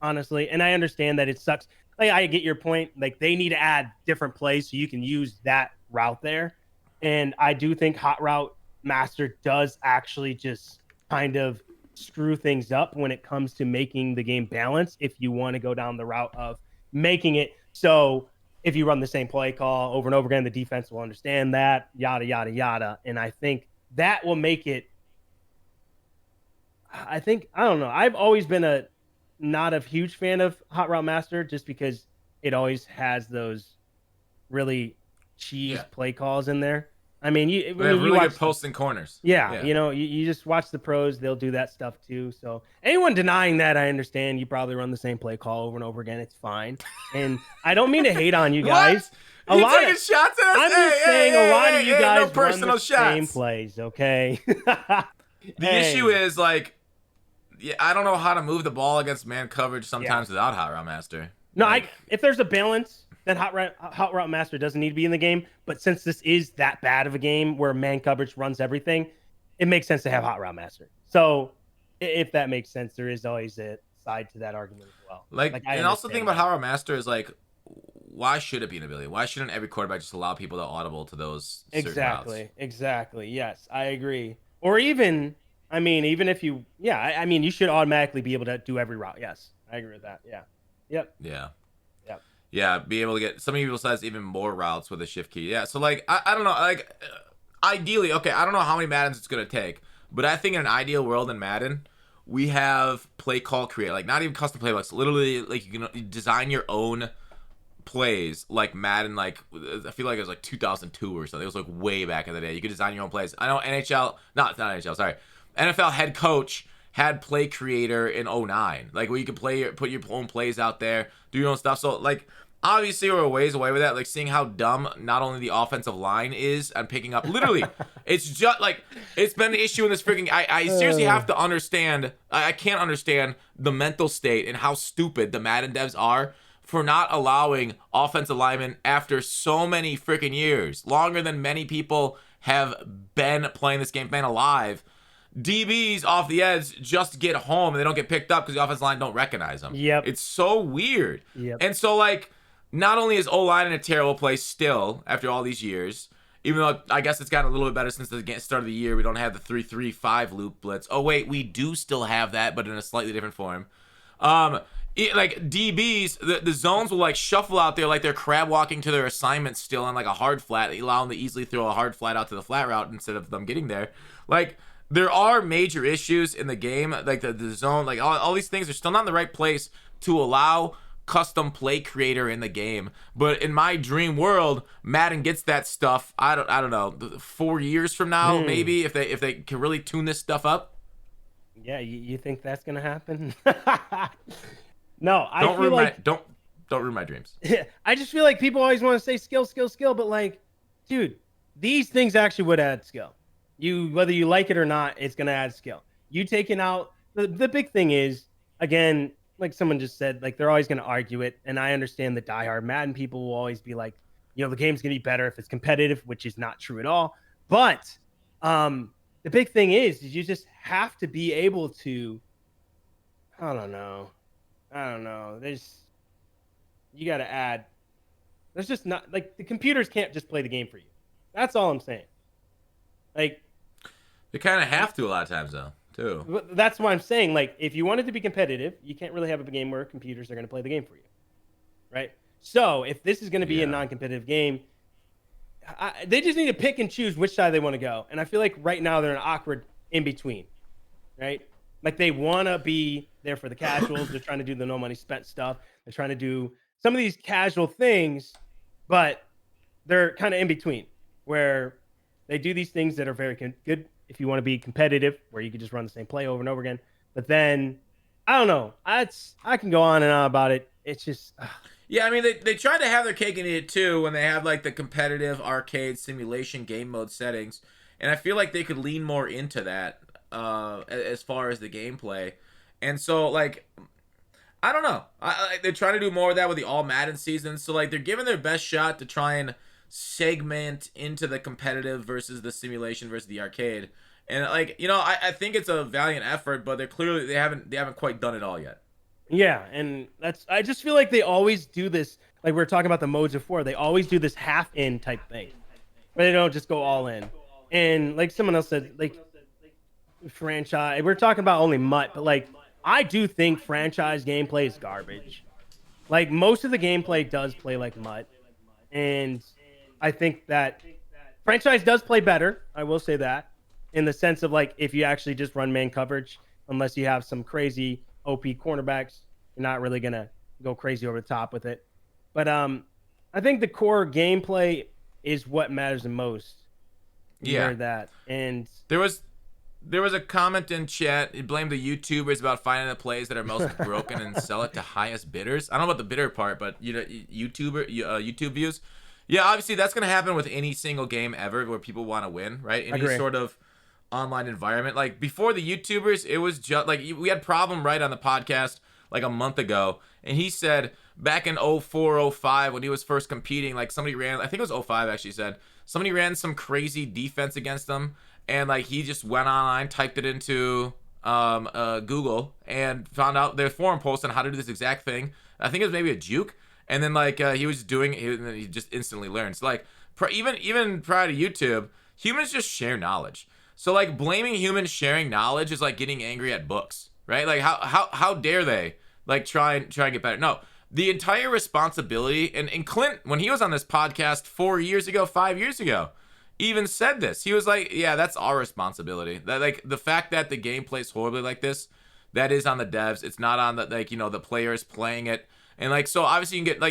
honestly. And I understand that it sucks. Like I get your point. Like they need to add different plays so you can use that route there. And I do think Hot Route Master does actually just kind of screw things up when it comes to making the game balanced if you want to go down the route of making it so if you run the same play call over and over again, the defense will understand that, yada, yada, yada. And I think that will make it. I think, I don't know. I've always been not a huge fan of Hot Route Master just because it always has those really cheese Yeah, play calls in there. I mean, we have you really good watch posts and corners. yeah, you just watch the pros, they'll do that stuff too. So anyone denying that, I understand. You probably run the same play call over and over again. It's fine. And I don't mean to hate on you guys. What? You taking shots at us? I'm just saying a lot of you guys no personal run the same shots. plays, okay? The issue is like, yeah, I don't know how to move the ball against man coverage sometimes without Hot Route Master. No, Like, if there's a balance, then Hot Route Master doesn't need to be in the game. But since this is that bad of a game where man coverage runs everything, it makes sense to have Hot Route Master. So if that makes sense, there is always a side to that argument as well. Like and also the thing about Hot Route Master is like, why should it be an ability? Why shouldn't every quarterback just allow people to audible to those certain routes? Exactly. Yes, I agree. Or even, I mean, even if you, yeah, I mean, you should automatically be able to do every route. Yes, I agree with that. Yeah. Yep. Yeah. Yep. Yeah, be able to get some people says even more routes with a shift key. Yeah, so like I don't know, like ideally, okay, I don't know how many Maddens it's gonna take, but I think in an ideal world in Madden, we have play call create, like not even custom playbooks, literally like you can design your own plays like Madden, like I feel like it was like 2002 or something. It was like way back in the day. You could design your own plays. I know NHL, not NHL, sorry, NFL head coach had play creator in 09, like where you could put your own plays out there, do your own stuff. So like obviously we're a ways away with that, like seeing how dumb not only the offensive line is and picking up literally it's just like it's been an issue in this freaking I seriously have to understand, I can't understand the mental state and how stupid the Madden devs are for not allowing offensive linemen after so many freaking years, longer than many people have been playing this game, been alive. DBs off the edge just get home and they don't get picked up because the offensive line don't recognize them. Yep. It's so weird. Yep. And so, like, not only is O-line in a terrible place still after all these years, even though I guess it's gotten a little bit better since the start of the year. We don't have the 3-3-5 loop blitz. Oh, wait, we do still have that, but in a slightly different form. Like DBs, the zones will like shuffle out there like they're crab walking to their assignment still on like a hard flat, allow them to easily throw a hard flat out to the flat route instead of them getting there. Like, there are major issues in the game, like the zone, like all these things are still not in the right place to allow custom play creator in the game. But in my dream world, Madden gets that stuff. I don't know, 4 years from now, maybe if they can really tune this stuff up. Yeah, you think that's gonna happen? No, don't ruin my dreams. I just feel like people always want to say skill, skill, skill, but like, dude, these things actually would add skill. Whether you like it or not, it's gonna add skill. you taking out the big thing is, again, like someone just said, like they're always going to argue it, and I understand the diehard Madden people will always be like, the game's going to be better if it's competitive, which is not true at all. But the big thing is you just have to be able to. I don't know. I don't know. You got to add. There's just not like the computers can't just play the game for you. That's all I'm saying. Like They kind of have to a lot of times though, too. that's why I'm saying, like, if you want it to be competitive, you can't really have a game where computers are going to play the game for you, right? So if this is going to be a non-competitive game, they just need to pick and choose which side they want to go. And I feel like right now they're an awkward in between, right? Like they want to be there for the casuals. They're trying to do the no money spent stuff. They're trying to do some of these casual things, but they're kind of in between where they do these things that are very good if you want to be competitive, where you can just run the same play over and over again. But then, I don't know. I can go on and on about it. It's just... Yeah, I mean, they tried to have their cake and eat it too when they have like the competitive arcade simulation game mode settings, and I feel like they could lean more into that as far as the gameplay. And so, like, I don't know. They're trying to do more of that with the all Madden seasons. So, like, they're giving their best shot to try and segment into the competitive versus the simulation versus the arcade. And like, I think it's a valiant effort, but they haven't quite done it all yet. Yeah, and I just feel like they always do this, like we were talking about the modes before, they always do this half in type thing. Where they don't just go all in. And like someone else said, like franchise, we're talking about only MUT, but like I do think franchise gameplay is garbage. Like most of the gameplay does play like MUT. And I think that franchise does play better. I will say that, in the sense of like if you actually just run man coverage, unless you have some crazy OP cornerbacks, you're not really gonna go crazy over the top with it. But I think the core gameplay is what matters the most. Yeah, that. And there was a comment in chat. It blamed the YouTubers about finding the plays that are most broken and sell it to highest bidders. I don't know about the bidder part, but YouTube views. Yeah, obviously that's gonna happen with any single game ever where people want to win, right? Any sort of online environment. Like before the YouTubers, it was just like we had Problem right on the podcast like a month ago, and he said back in 04, 05 when he was first competing, like somebody ran, I think it was 05 actually, said somebody ran some crazy defense against them, and like he just went online, typed it into Google, and found out their forum post on how to do this exact thing. I think it was maybe a juke, and then like he was doing it, and then he just instantly learned. So like even prior to YouTube, humans just share knowledge. So like blaming humans sharing knowledge is like getting angry at books, right? Like how dare they like try and get better? No, the entire responsibility, and Clint, when he was on this podcast 4 years ago, 5 years ago, even said this. He was like, yeah, that's our responsibility. That like the fact that the game plays horribly like this, that is on the devs. It's not on the the players playing it. And like, so obviously you can get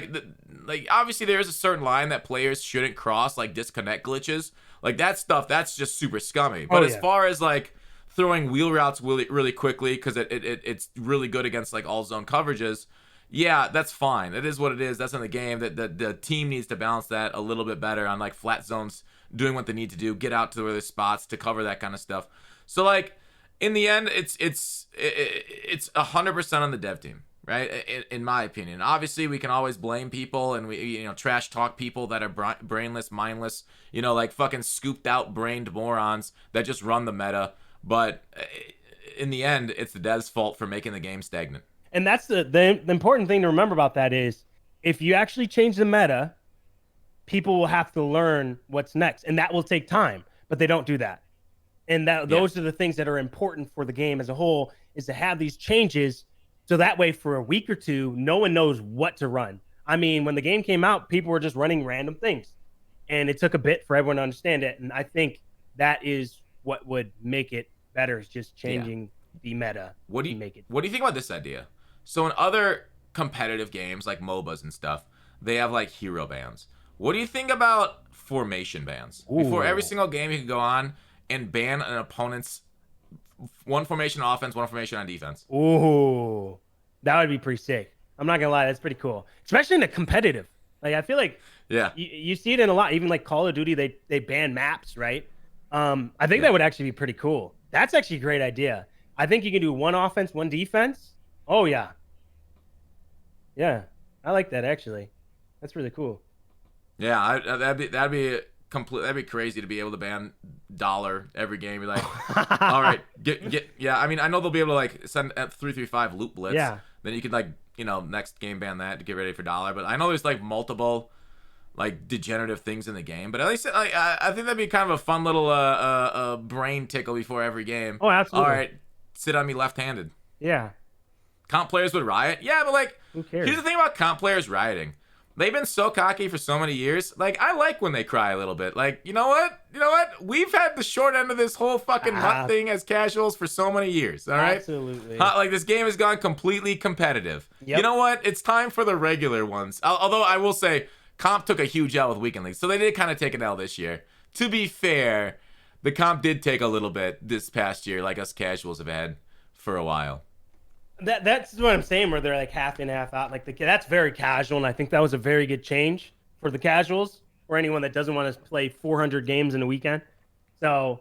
like obviously there is a certain line that players shouldn't cross, like disconnect glitches. Like that stuff, that's just super scummy. But as far as like throwing wheel routes really quickly because it's really good against like all zone coverages, yeah, that's fine. It is what it is. That's in the game. That the team needs to balance that a little bit better on like flat zones, doing what they need to do, get out to the spots to cover that kind of stuff. So like in the end, it's 100% on the dev team. Right, in my opinion. Obviously, we can always blame people and we trash talk people that are brainless, mindless, like fucking scooped out brained morons that just run the meta. But in the end, it's the devs' fault for making the game stagnant. And that's the important thing to remember about that is if you actually change the meta, people will have to learn what's next, and that will take time. But they don't do that, and those are the things that are important for the game as a whole, is to have these changes. So that way, for a week or two, no one knows what to run. I mean, when the game came out, people were just running random things. And it took a bit for everyone to understand it. And I think that is what would make it better, is just changing the meta. What do you think about this idea? So in other competitive games, like MOBAs and stuff, they have like hero bans. What do you think about formation bans? Ooh. Before every single game, you can go on and ban an opponent's one formation on offense, one formation on defense. Ooh, that would be pretty sick. I'm not gonna lie, that's pretty cool, especially in a competitive. Like I feel like you see it in a lot. Even like Call of Duty, they ban maps, right? I think that would actually be pretty cool. That's actually a great idea. I think you can do one offense, one defense. Oh yeah, yeah. I like that actually. That's really cool. Yeah, that'd be complete. That'd be crazy to be able to ban dollar every game. Be like, all right, get yeah. I mean, I know they'll be able to like send F335 loop blitz. Yeah. Then you could like next game ban that to get ready for dollar. But I know there's like multiple like degenerative things in the game. But at least like I think that'd be kind of a fun little brain tickle before every game. Oh, All absolutely. right, sit on me left-handed. Yeah. Comp players would riot. Yeah, but like Who cares? here's the thing about comp players rioting. They've been so cocky for so many years. Like, I like when they cry a little bit. Like, you know what? You know what? We've had the short end of this whole fucking nut thing as casuals for so many years. All right? Absolutely. Like, this game has gone completely competitive. Yep. You know what? It's time for the regular ones. Although, I will say, comp took a huge L with weekend leagues. So they did kind of take an L this year. To be fair, the comp did take a little bit this past year, like us casuals have had for a while. That's what I'm saying, where they're like half in, half out. Like that's very casual, and I think that was a very good change for the casuals or anyone that doesn't want to play 400 games in a weekend. So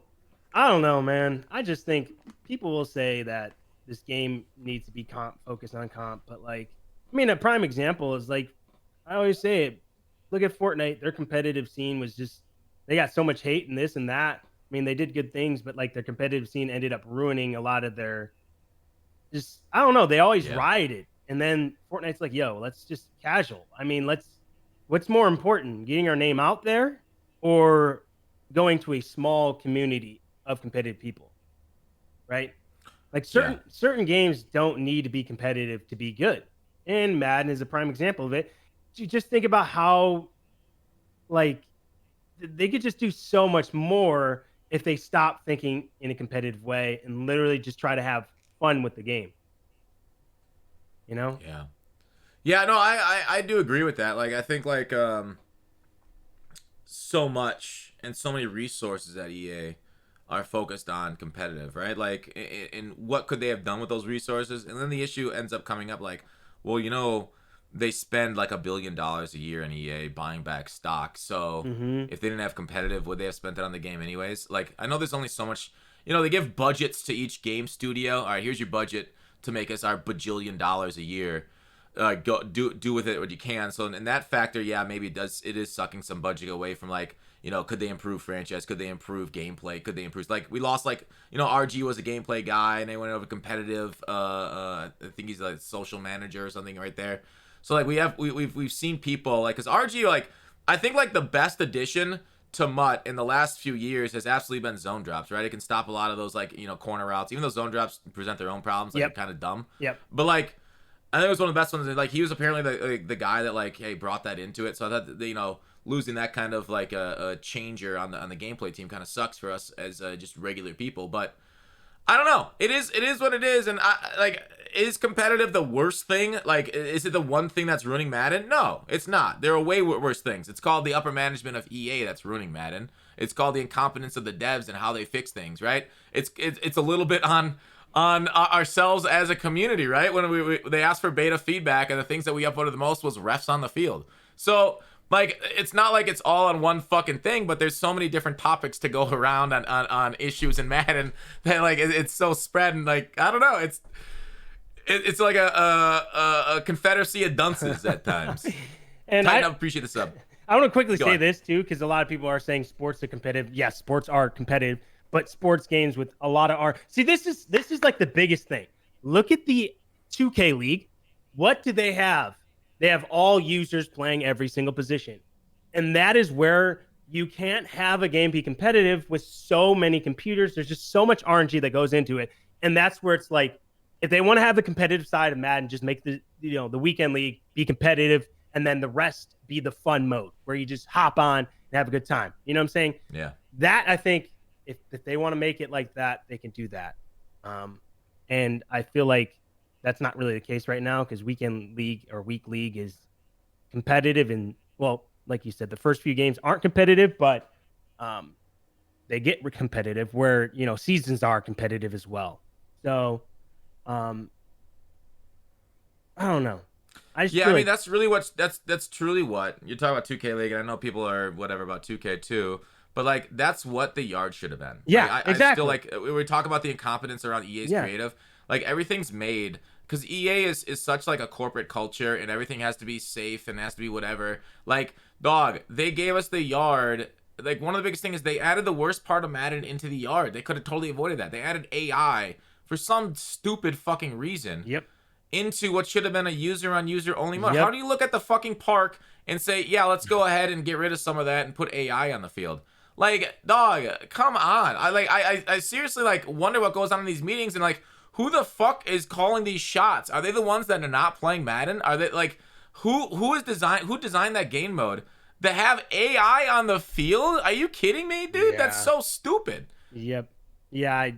I don't know, man. I just think people will say that this game needs to be focused on comp, but like, I mean, a prime example is like I always say it. Look at Fortnite. Their competitive scene was just they got so much hate and this and that. I mean, they did good things, but like their competitive scene ended up ruining a lot of their just I don't know. They always rioted, and then Fortnite's like, "Yo, let's just casual." I mean, What's more important, getting our name out there, or going to a small community of competitive people, right? Like certain games don't need to be competitive to be good, and Madden is a prime example of it. You just think about how, like, they could just do so much more if they stop thinking in a competitive way and literally just try to have fun with the game. You know? Yeah. Yeah, no, I do agree with that. Like I think like so much and so many resources at EA are focused on competitive, right? Like in what could they have done with those resources? And then the issue ends up coming up like, well, they spend like $1 billion a year in EA buying back stock. So if they didn't have competitive, would they have spent it on the game anyways? Like I know there's only so much, they give budgets to each game studio. All right, here's your budget to make us our $1 billion a year. Go do with it what you can. So in that factor, yeah, maybe it is sucking some budget away from like, could they improve franchise? Could they improve gameplay? Could they improve like we lost like, RG was a gameplay guy and they went over competitive. I think he's a social manager or something right there. So like we've seen people like, cause RG like I think like the best addition to MUT in the last few years has absolutely been zone drops, right? It can stop a lot of those like corner routes, even though zone drops present their own problems, like kind of dumb. Yep. But like I think it was one of the best ones. Like he was apparently the guy that like brought that into it. So I thought that, losing that kind of like a changer on the gameplay team kind of sucks for us as just regular people. But I don't know. It is what it is. And is competitive the worst thing? Like, is it the one thing that's ruining Madden? No, it's not. There are way worse things. It's called the upper management of EA that's ruining Madden. It's called the incompetence of the devs and how they fix things. Right? It's a little bit on ourselves as a community, right? When they asked for beta feedback, and the things that we upvoted the most was refs on the field. So like it's not like it's all on one fucking thing, but there's so many different topics to go around on issues in Madden that like it's so spread, and like I don't know, it's like a confederacy of dunces at times. And I appreciate the sub. I want to quickly say this too, because a lot of people are saying sports are competitive. Yes, sports are competitive, but sports games with a lot of art. See, this is like the biggest thing. Look at the 2K League. What do they have? They have all users playing every single position. And that is where you can't have a game be competitive with so many computers. There's just so much RNG that goes into it. And that's where it's like, if they want to have the competitive side of Madden, just make the weekend league be competitive, and then the rest be the fun mode where you just hop on and have a good time. You know what I'm saying? Yeah. That I think if they want to make it like that, they can do that. And I feel like that's not really the case right now, because weekend league or week league is competitive, and well, like you said, the first few games aren't competitive, but they get competitive where seasons are competitive as well. So I don't know. I mean that's really that's truly what you're talking about 2K League, and I know people are whatever about 2K too. but like that's what the yard should have been. Yeah, Like, I exactly. still like we talk about the incompetence around EA's Yeah. creative. Like everything's made because EA is such like a corporate culture, and everything has to be safe and has to be whatever. Like, dog, they gave us the yard. Like, one of the biggest things is they added the worst part of Madden into the yard. They could have totally avoided that. They added AI for some stupid fucking reason. Yep. Into what should have been a user on user only mode. Yep. How do you look at the fucking park and say, yeah, let's go ahead and get rid of some of that and put AI on the field? Like, dog, come on. I seriously like wonder what goes on in these meetings, and like, who the fuck is calling these shots? Are they the ones that are not playing Madden? Are they like who designed that game mode to have AI on the field? Are you kidding me, dude? Yeah. That's so stupid. Yep. Yeah.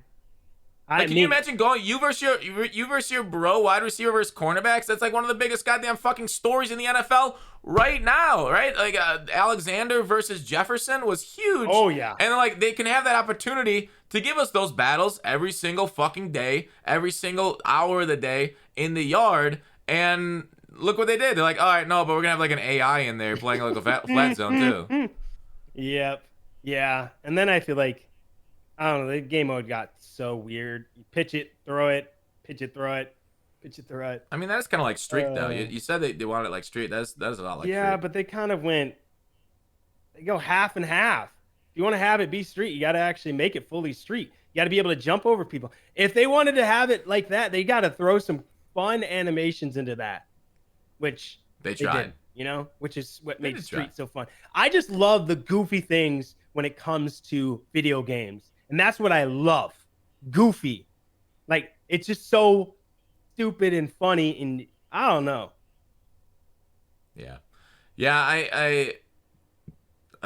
Like, can you imagine going you versus your bro wide receiver versus cornerbacks? That's like one of the biggest goddamn fucking stories in the NFL right now, right? Like Alexander versus Jefferson was huge. Oh, yeah. And like they can have that opportunity to give us those battles every single fucking day, every single hour of the day in the yard. And look what they did. They're like, all right, no, but we're gonna have like an AI in there playing like a flat zone too. Yep. Yeah. And then I feel like, I don't know, the game mode got so weird. You pitch it, throw it, pitch it, throw it, pitch it, throw it. I mean, that's kind of like streak though. You said they wanted it like streak. That's a lot like yeah, streak. but they kind of went. They go half and half. If you want to have it be street, you got to actually make it fully street. You got to be able to jump over people. If they wanted to have it like that, they got to throw some fun animations into that, which they tried. Did, you know, which is what made street so fun. I just love the goofy things when it comes to video games. And that's what I love. Goofy. Like, it's just so stupid and funny, and I don't know. Yeah. Yeah, I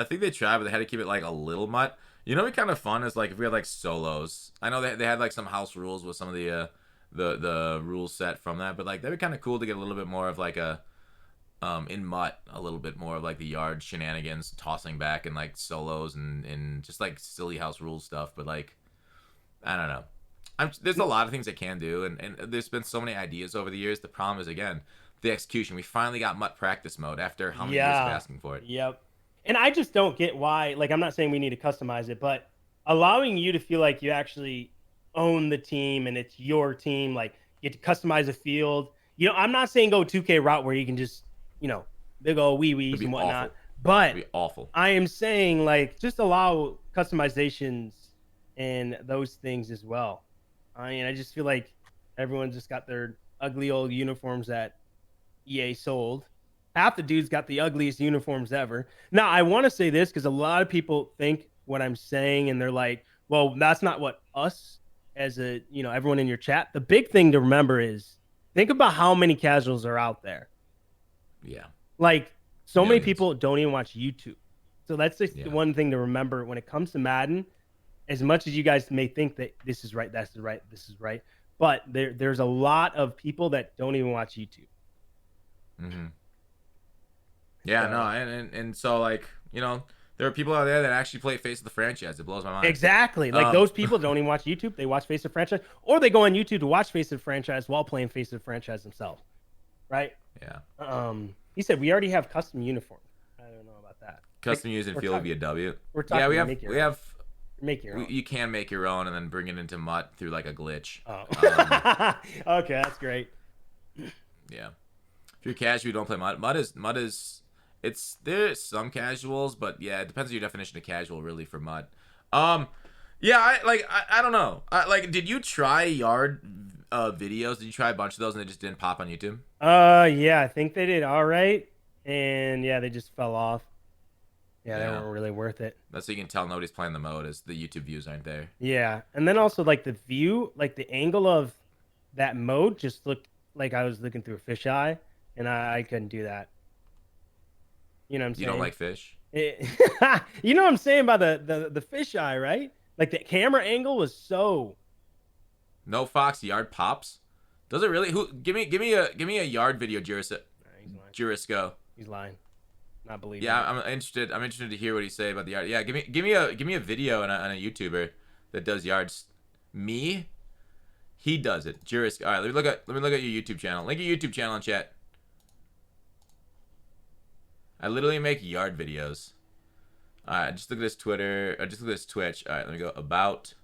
think they tried, but they had to keep it like a little mutt. You know what'd be kind of fun is like if we had like solos. I know they had like some house rules with some of the rule set from that, but like that'd be kind of cool to get a little bit more of like a in mutt, a little bit more of like the yard shenanigans, tossing back and like solos and just like silly house rule stuff. But like, I don't know. There's a lot of things they can do, and there's been so many ideas over the years. The problem is, again, the execution. We finally got mutt practice mode after how many years of asking for it. Yep. And I just don't get why, like, I'm not saying we need to customize it, but allowing you to feel like you actually own the team and it's your team, like you get to customize a field. You know, I'm not saying go 2K route where you can just, you know, big old wee-wees and whatnot. Awful. But It'd be awful. I am saying, like, just allow customizations and those things as well. I mean, I just feel like everyone just got their ugly old uniforms that EA sold. Half the dudes got the ugliest uniforms ever. Now, I want to say this because a lot of people think what I'm saying, and they're like, well, that's not what us as a, you know, everyone in your chat. The big thing to remember is think about how many casuals are out there. Yeah. Like, so many people don't even watch YouTube. So that's just Yeah. one thing to remember when it comes to Madden. As much as you guys may think that this is right, that's right, this is right, but there's a lot of people that don't even watch YouTube. Mm-hmm. Yeah, no, and so, like, you know, there are people out there that actually play Face of the Franchise. It blows my mind. Exactly. Like, those people don't even watch YouTube. They watch Face of the Franchise, or they go on YouTube to watch Face of the Franchise while playing Face of the Franchise themselves. Right? Yeah. He said we already have custom uniforms. I don't know about that. Custom use and field would be a W. We're talking. Yeah, we have make your own. You can make your own and then bring it into mutt through like a glitch. Oh. Okay, that's great. Yeah. If you're casual, you don't play mutt. Mutt is there's some casuals, but yeah, it depends on your definition of casual really for mutt. Yeah, I don't know. Did you try yard videos? Did you try a bunch of those and they just didn't pop on YouTube? Yeah, I think they did all right, and yeah, they just fell off. Yeah, they weren't really worth it. That's so you can tell nobody's playing the mode as the YouTube views aren't there. Yeah, and then also like the view, like the angle of that mode just looked like I was looking through a fisheye, and I couldn't do that. You know what I'm saying? You don't like fish? You know what I'm saying about the fisheye, right? Like the camera angle was so. No Fox yard pops. Does it really? Give me a yard video, Jurisco. He's lying. Not believing. Yeah, I'm interested. I'm interested to hear what he say about the yard. Yeah, give me a video on a YouTuber that does yards. Me, he does it. Jurisco. All right, let me look at your YouTube channel. Link your YouTube channel in chat. I literally make yard videos. All right, just look at this Twitter. Just look at this Twitch. All right, let me go about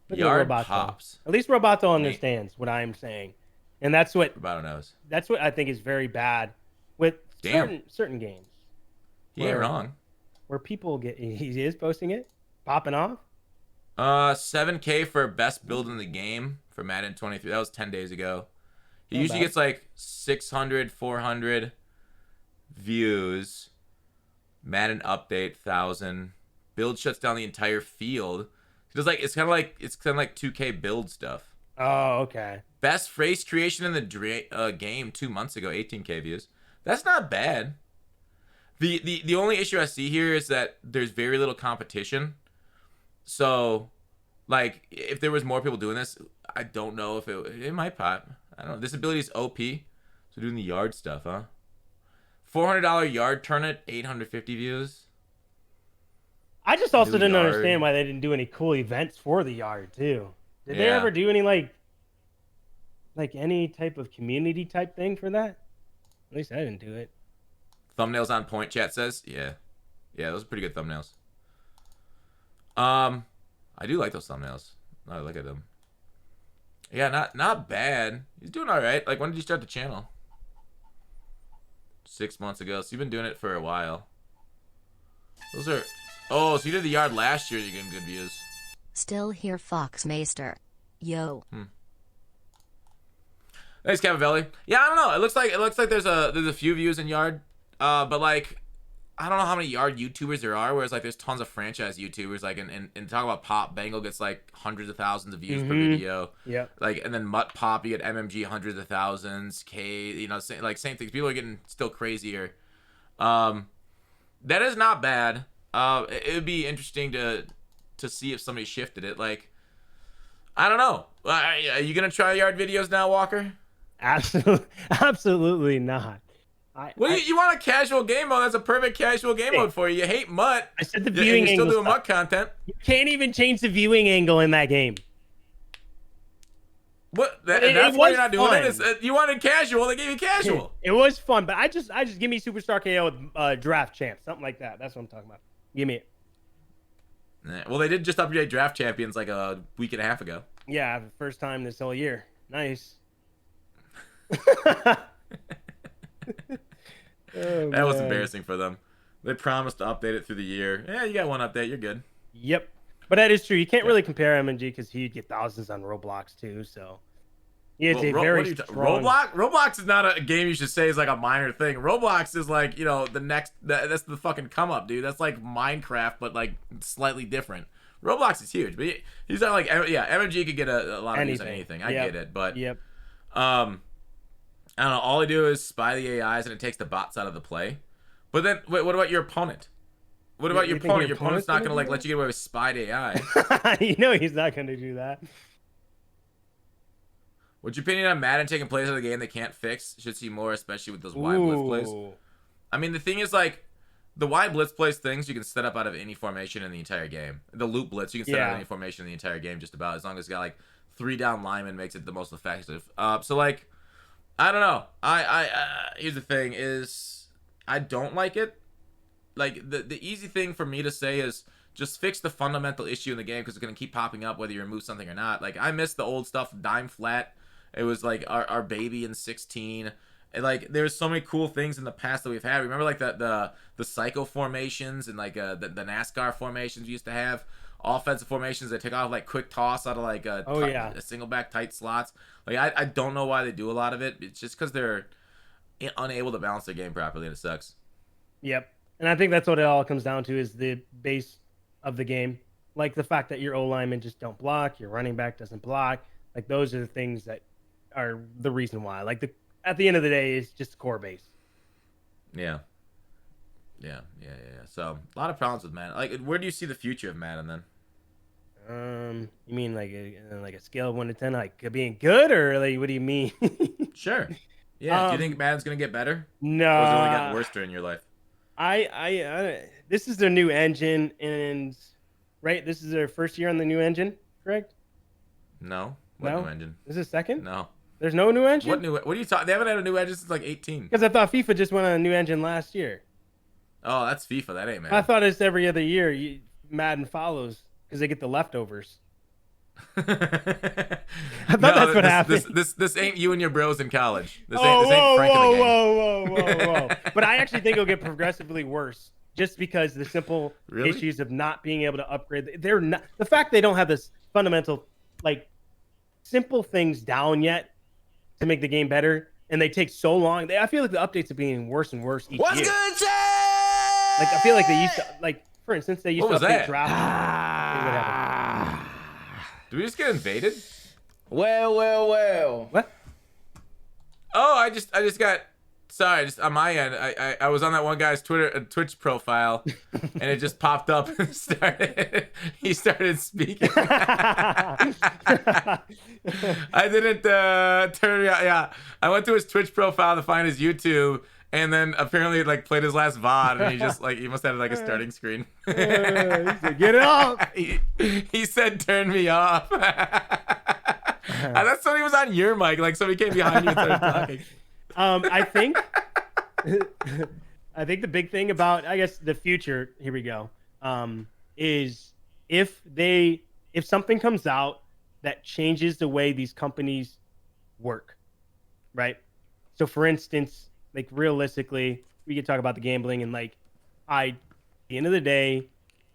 Look at yard Roboto. pops. At least Roboto Nate understands what I'm saying, and that's what I think is very bad with Damn, certain games he ain't where wrong. people get he is posting it, popping off. 7K for best build in the game for Madden 23. That was 10 days ago. He Not usually bad. gets like 600, 400 views. Madden update 1,000. Build shuts down the entire field. He does like it's kind of like 2K build stuff. Oh, okay. Best phrase creation in the game 2 months ago, 18K views. That's not bad. The only issue I see here is that there's very little competition. So, like, if there was more people doing this, I don't know if it might pop. I don't know. This ability is OP. So doing the yard stuff, huh? $400 yard tournament, 850 views. I just also New didn't yard. understand why they didn't do any cool events for the yard too. Did they Yeah. ever do any like any type of community type thing for that? At least I didn't do it. Thumbnails on point, chat says. Yeah. Yeah, those are pretty good thumbnails. I do like those thumbnails. I look at them. Yeah, not bad. He's doing all right. Like, when did you start the channel? 6 months ago. So you've been doing it for a while. Those are... Oh, so you did the yard last year. You're getting good views. Still here, Foxmaster. Yo. Thanks, Cavavelli. Yeah, I don't know. It looks like there's a few views in yard. But like, I don't know how many yard YouTubers there are. Whereas like, there's tons of franchise YouTubers. Like, and talk about Pop, Bangle gets like hundreds of thousands of views per video. Yeah. Like, and then Mutt Pop, you get MMG hundreds of thousands. K, you know, same things. People are getting still crazier. That is not bad. It would be interesting to see if somebody shifted it. Like, I don't know. Are you gonna try yard videos now, Walker? Absolutely not. You want a casual game mode? That's a perfect casual game mode for you. You hate Mutt. I said the and viewing you're still angle doing stuff. Mutt content. You can't even change the viewing angle in that game. What? It That's why you're not doing fun. it. You wanted casual. They gave you casual. It was fun, but I just give me Superstar KO with Draft Champ, something like that. That's what I'm talking about. Give me it. Well, they did just upgrade Draft Champions like a week and a half ago. Yeah, first time this whole year. Nice. Oh, That was man. embarrassing for them. They promised to update it through the year. Yeah, you got one update. You're good. Yep. But that is true. You can't really compare MNG because he'd get thousands on Roblox too. So it's a very strong... Roblox is not a game you should say is like a minor thing. Roblox is like, you know, that's the fucking come up, dude. That's like Minecraft, but like slightly different. Roblox is huge, but he's not like, yeah, MMG could get a lot of views on anything. I get it, but I don't know. All they do is spy the AIs, and it takes the bots out of the play. But then, wait, what about your opponent? What about your opponent? Your opponent's not gonna like let you get away with spied AI. You know he's not gonna do that. What's your opinion on Madden taking plays out of the game they can't fix? Should see more, especially with those wide blitz plays. I mean, the thing is, like, the wide blitz plays things you can set up out of any formation in the entire game. The loop blitz you can set out of any formation in the entire game, just about, as long as it's got like 3 down linemen, makes it the most effective. So like, I don't know. Here's the thing: is I don't like it. Like, the easy thing for me to say is just fix the fundamental issue in the game, because it's gonna keep popping up whether you remove something or not. Like, I miss the old stuff, dime flat. It was like our baby in 16. And like, there's so many cool things in the past that we've had. Remember like the psycho formations and like the NASCAR formations we used to have, offensive formations that take off like quick toss out of like a single back tight slots. Like, I don't know why they do a lot of it. It's just because they're unable to balance their game properly, and it sucks. Yep. And I think that's what it all comes down to, is the base of the game. Like the fact that your O linemen just don't block, your running back doesn't block. Like, those are the things that are the reason why. Like, at the end of the day, it's just core base. Yeah. So a lot of problems with Madden. Like, where do you see the future of Madden then? You mean like a scale of 1 to 10, like being good, or like what do you mean? Sure. Yeah. Do you think Madden's gonna get better? No. Or has it only gotten worse during your life? I this is their new engine, and right, this is their first year on the new engine, correct? No. What new engine? This is second? No. There's no new engine? What are you talking? They haven't had a new engine since like 18. Because I thought FIFA just went on a new engine last year. Oh, that's FIFA. That ain't I man. thought it's every other year. Madden follows because they get the leftovers. No, I thought that's what this happened. this ain't you and your bros in college. Oh, This ain't whoa, Frank in the whoa, gang. whoa, whoa, whoa, whoa. But I actually think it'll get progressively worse just because the simple Really? issues of not being able to upgrade. They're not the fact they don't have this fundamental, like, simple things down yet to make the game better, and they take so long. I feel like the updates are being worse and worse each What's year. good, chat? Like, I feel like they used to, like, for instance, they used What to was update that? draft. Okay, whatever. Did we just get invaded? Well. What? Oh, I just got. Sorry, just on my end, I was on that one guy's Twitch profile, and it just popped up and he started speaking. I didn't turn. Yeah, I went to his Twitch profile to find his YouTube, and then apparently it, like, played his last VOD, and he just, like, he must have like a starting screen. He said, "Get it off." He said, "Turn me off." That's when he was on your mic, like somebody came behind you and started talking. I think I think the big thing about, I guess, the future, here we go, is if something comes out that changes the way these companies work, right? So for instance, like, realistically, we could talk about the gambling, and, like, at the end of the day,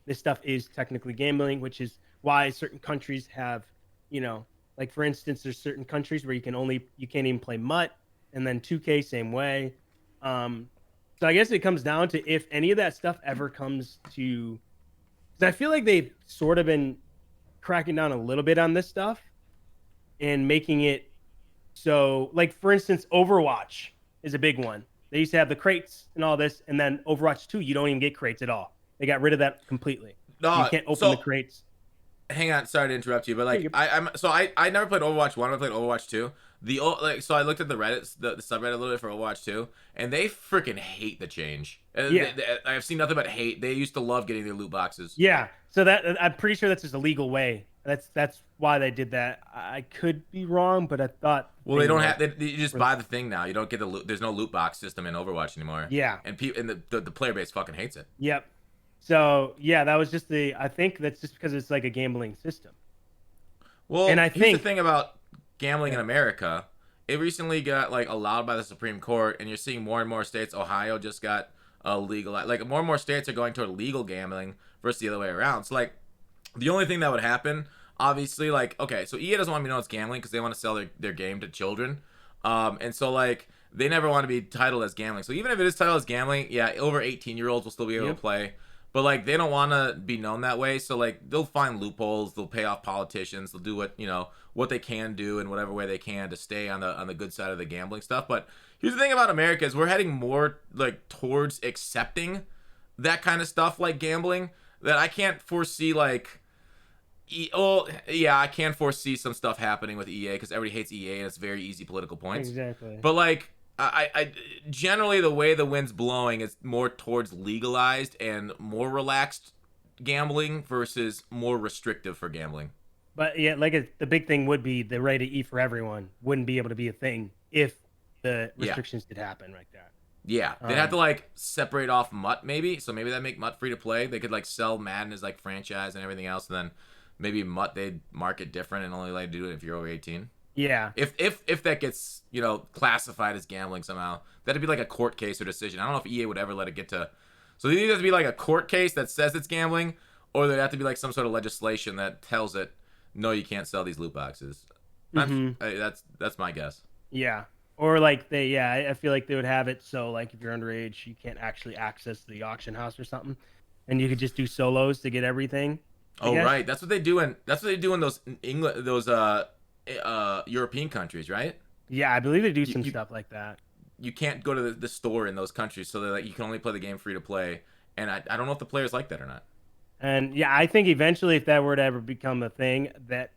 this stuff is technically gambling, which is why certain countries have, like, for instance, there's certain countries where you can't even play MUT, and then 2K same way. So I guess it comes down to if any of that stuff ever comes to, because I feel like they've sort of been cracking down a little bit on this stuff and making it so, like, for instance, Overwatch is a big one. They used to have the crates and all this, and then Overwatch 2, you don't even get crates at all. They got rid of that completely. No, You can't open the crates. Hang on, sorry to interrupt you, but, like, I never played Overwatch 1. I played Overwatch 2. So I looked at the Reddit, the subreddit a little bit for Overwatch 2, and they freaking hate the change. Yeah. I've seen nothing but hate. They used to love getting their loot boxes. Yeah, so that, I'm pretty sure that's just a legal way. That's why they did that. I could be wrong, but I thought. Well, they don't have. You just buy the thing now. You don't get the loot. There's no loot box system in Overwatch anymore. Yeah. And the player base fucking hates it. Yep. So yeah, that was just I think that's just because it's like a gambling system. Well, and I here's think the thing about gambling in America. It recently got, like, allowed by the Supreme Court, and you're seeing more and more states. Ohio just got legal. Like, more and more states are going toward legal gambling versus the other way around. So, like, the only thing that would happen, obviously, like, okay, so EA doesn't want me to know it's gambling because they want to sell their game to children. And so, like, they never want to be titled as gambling. So even if it is titled as gambling, yeah, over 18-year-olds will still be able to play. But, like, they don't want to be known that way. So, like, they'll find loopholes. They'll pay off politicians. They'll do what they can do in whatever way they can to stay on the good side of the gambling stuff. But here's the thing about America is we're heading more, like, towards accepting that kind of stuff, like gambling, that I can't foresee, like, I can foresee some stuff happening with EA because everybody hates EA and it's very easy political points. exactly. But, like, I generally, the way the wind's blowing is more towards legalized and more relaxed gambling versus more restrictive for gambling. But yeah, like, the big thing would be the right to eat for everyone wouldn't be able to be a thing if the restrictions did happen like that. Yeah, they'd have to, like, separate off MUT maybe. So maybe that'd make MUT free to play. They could, like, sell Madden as, like, franchise and everything else, and then maybe MUT they'd market different and only let you do it if you're over 18. Yeah. If that gets, classified as gambling somehow, that'd be like a court case or decision. I don't know if EA would ever let it get to. So they either have to be like a court case that says it's gambling, or there'd have to be like some sort of legislation that tells it, no, you can't sell these loot boxes. That's my guess. Yeah. Or, like, I feel like they would have it so, like, if you're underage, you can't actually access the auction house or something, and you could just do solos to get everything. Oh, right. That's what they do in those European countries, right? Yeah, I believe they do some stuff like that. You can't go to the store in those countries, so that, like, you can only play the game free to play. And I don't know if the players like that or not. And yeah, I think eventually, if that were to ever become a thing, that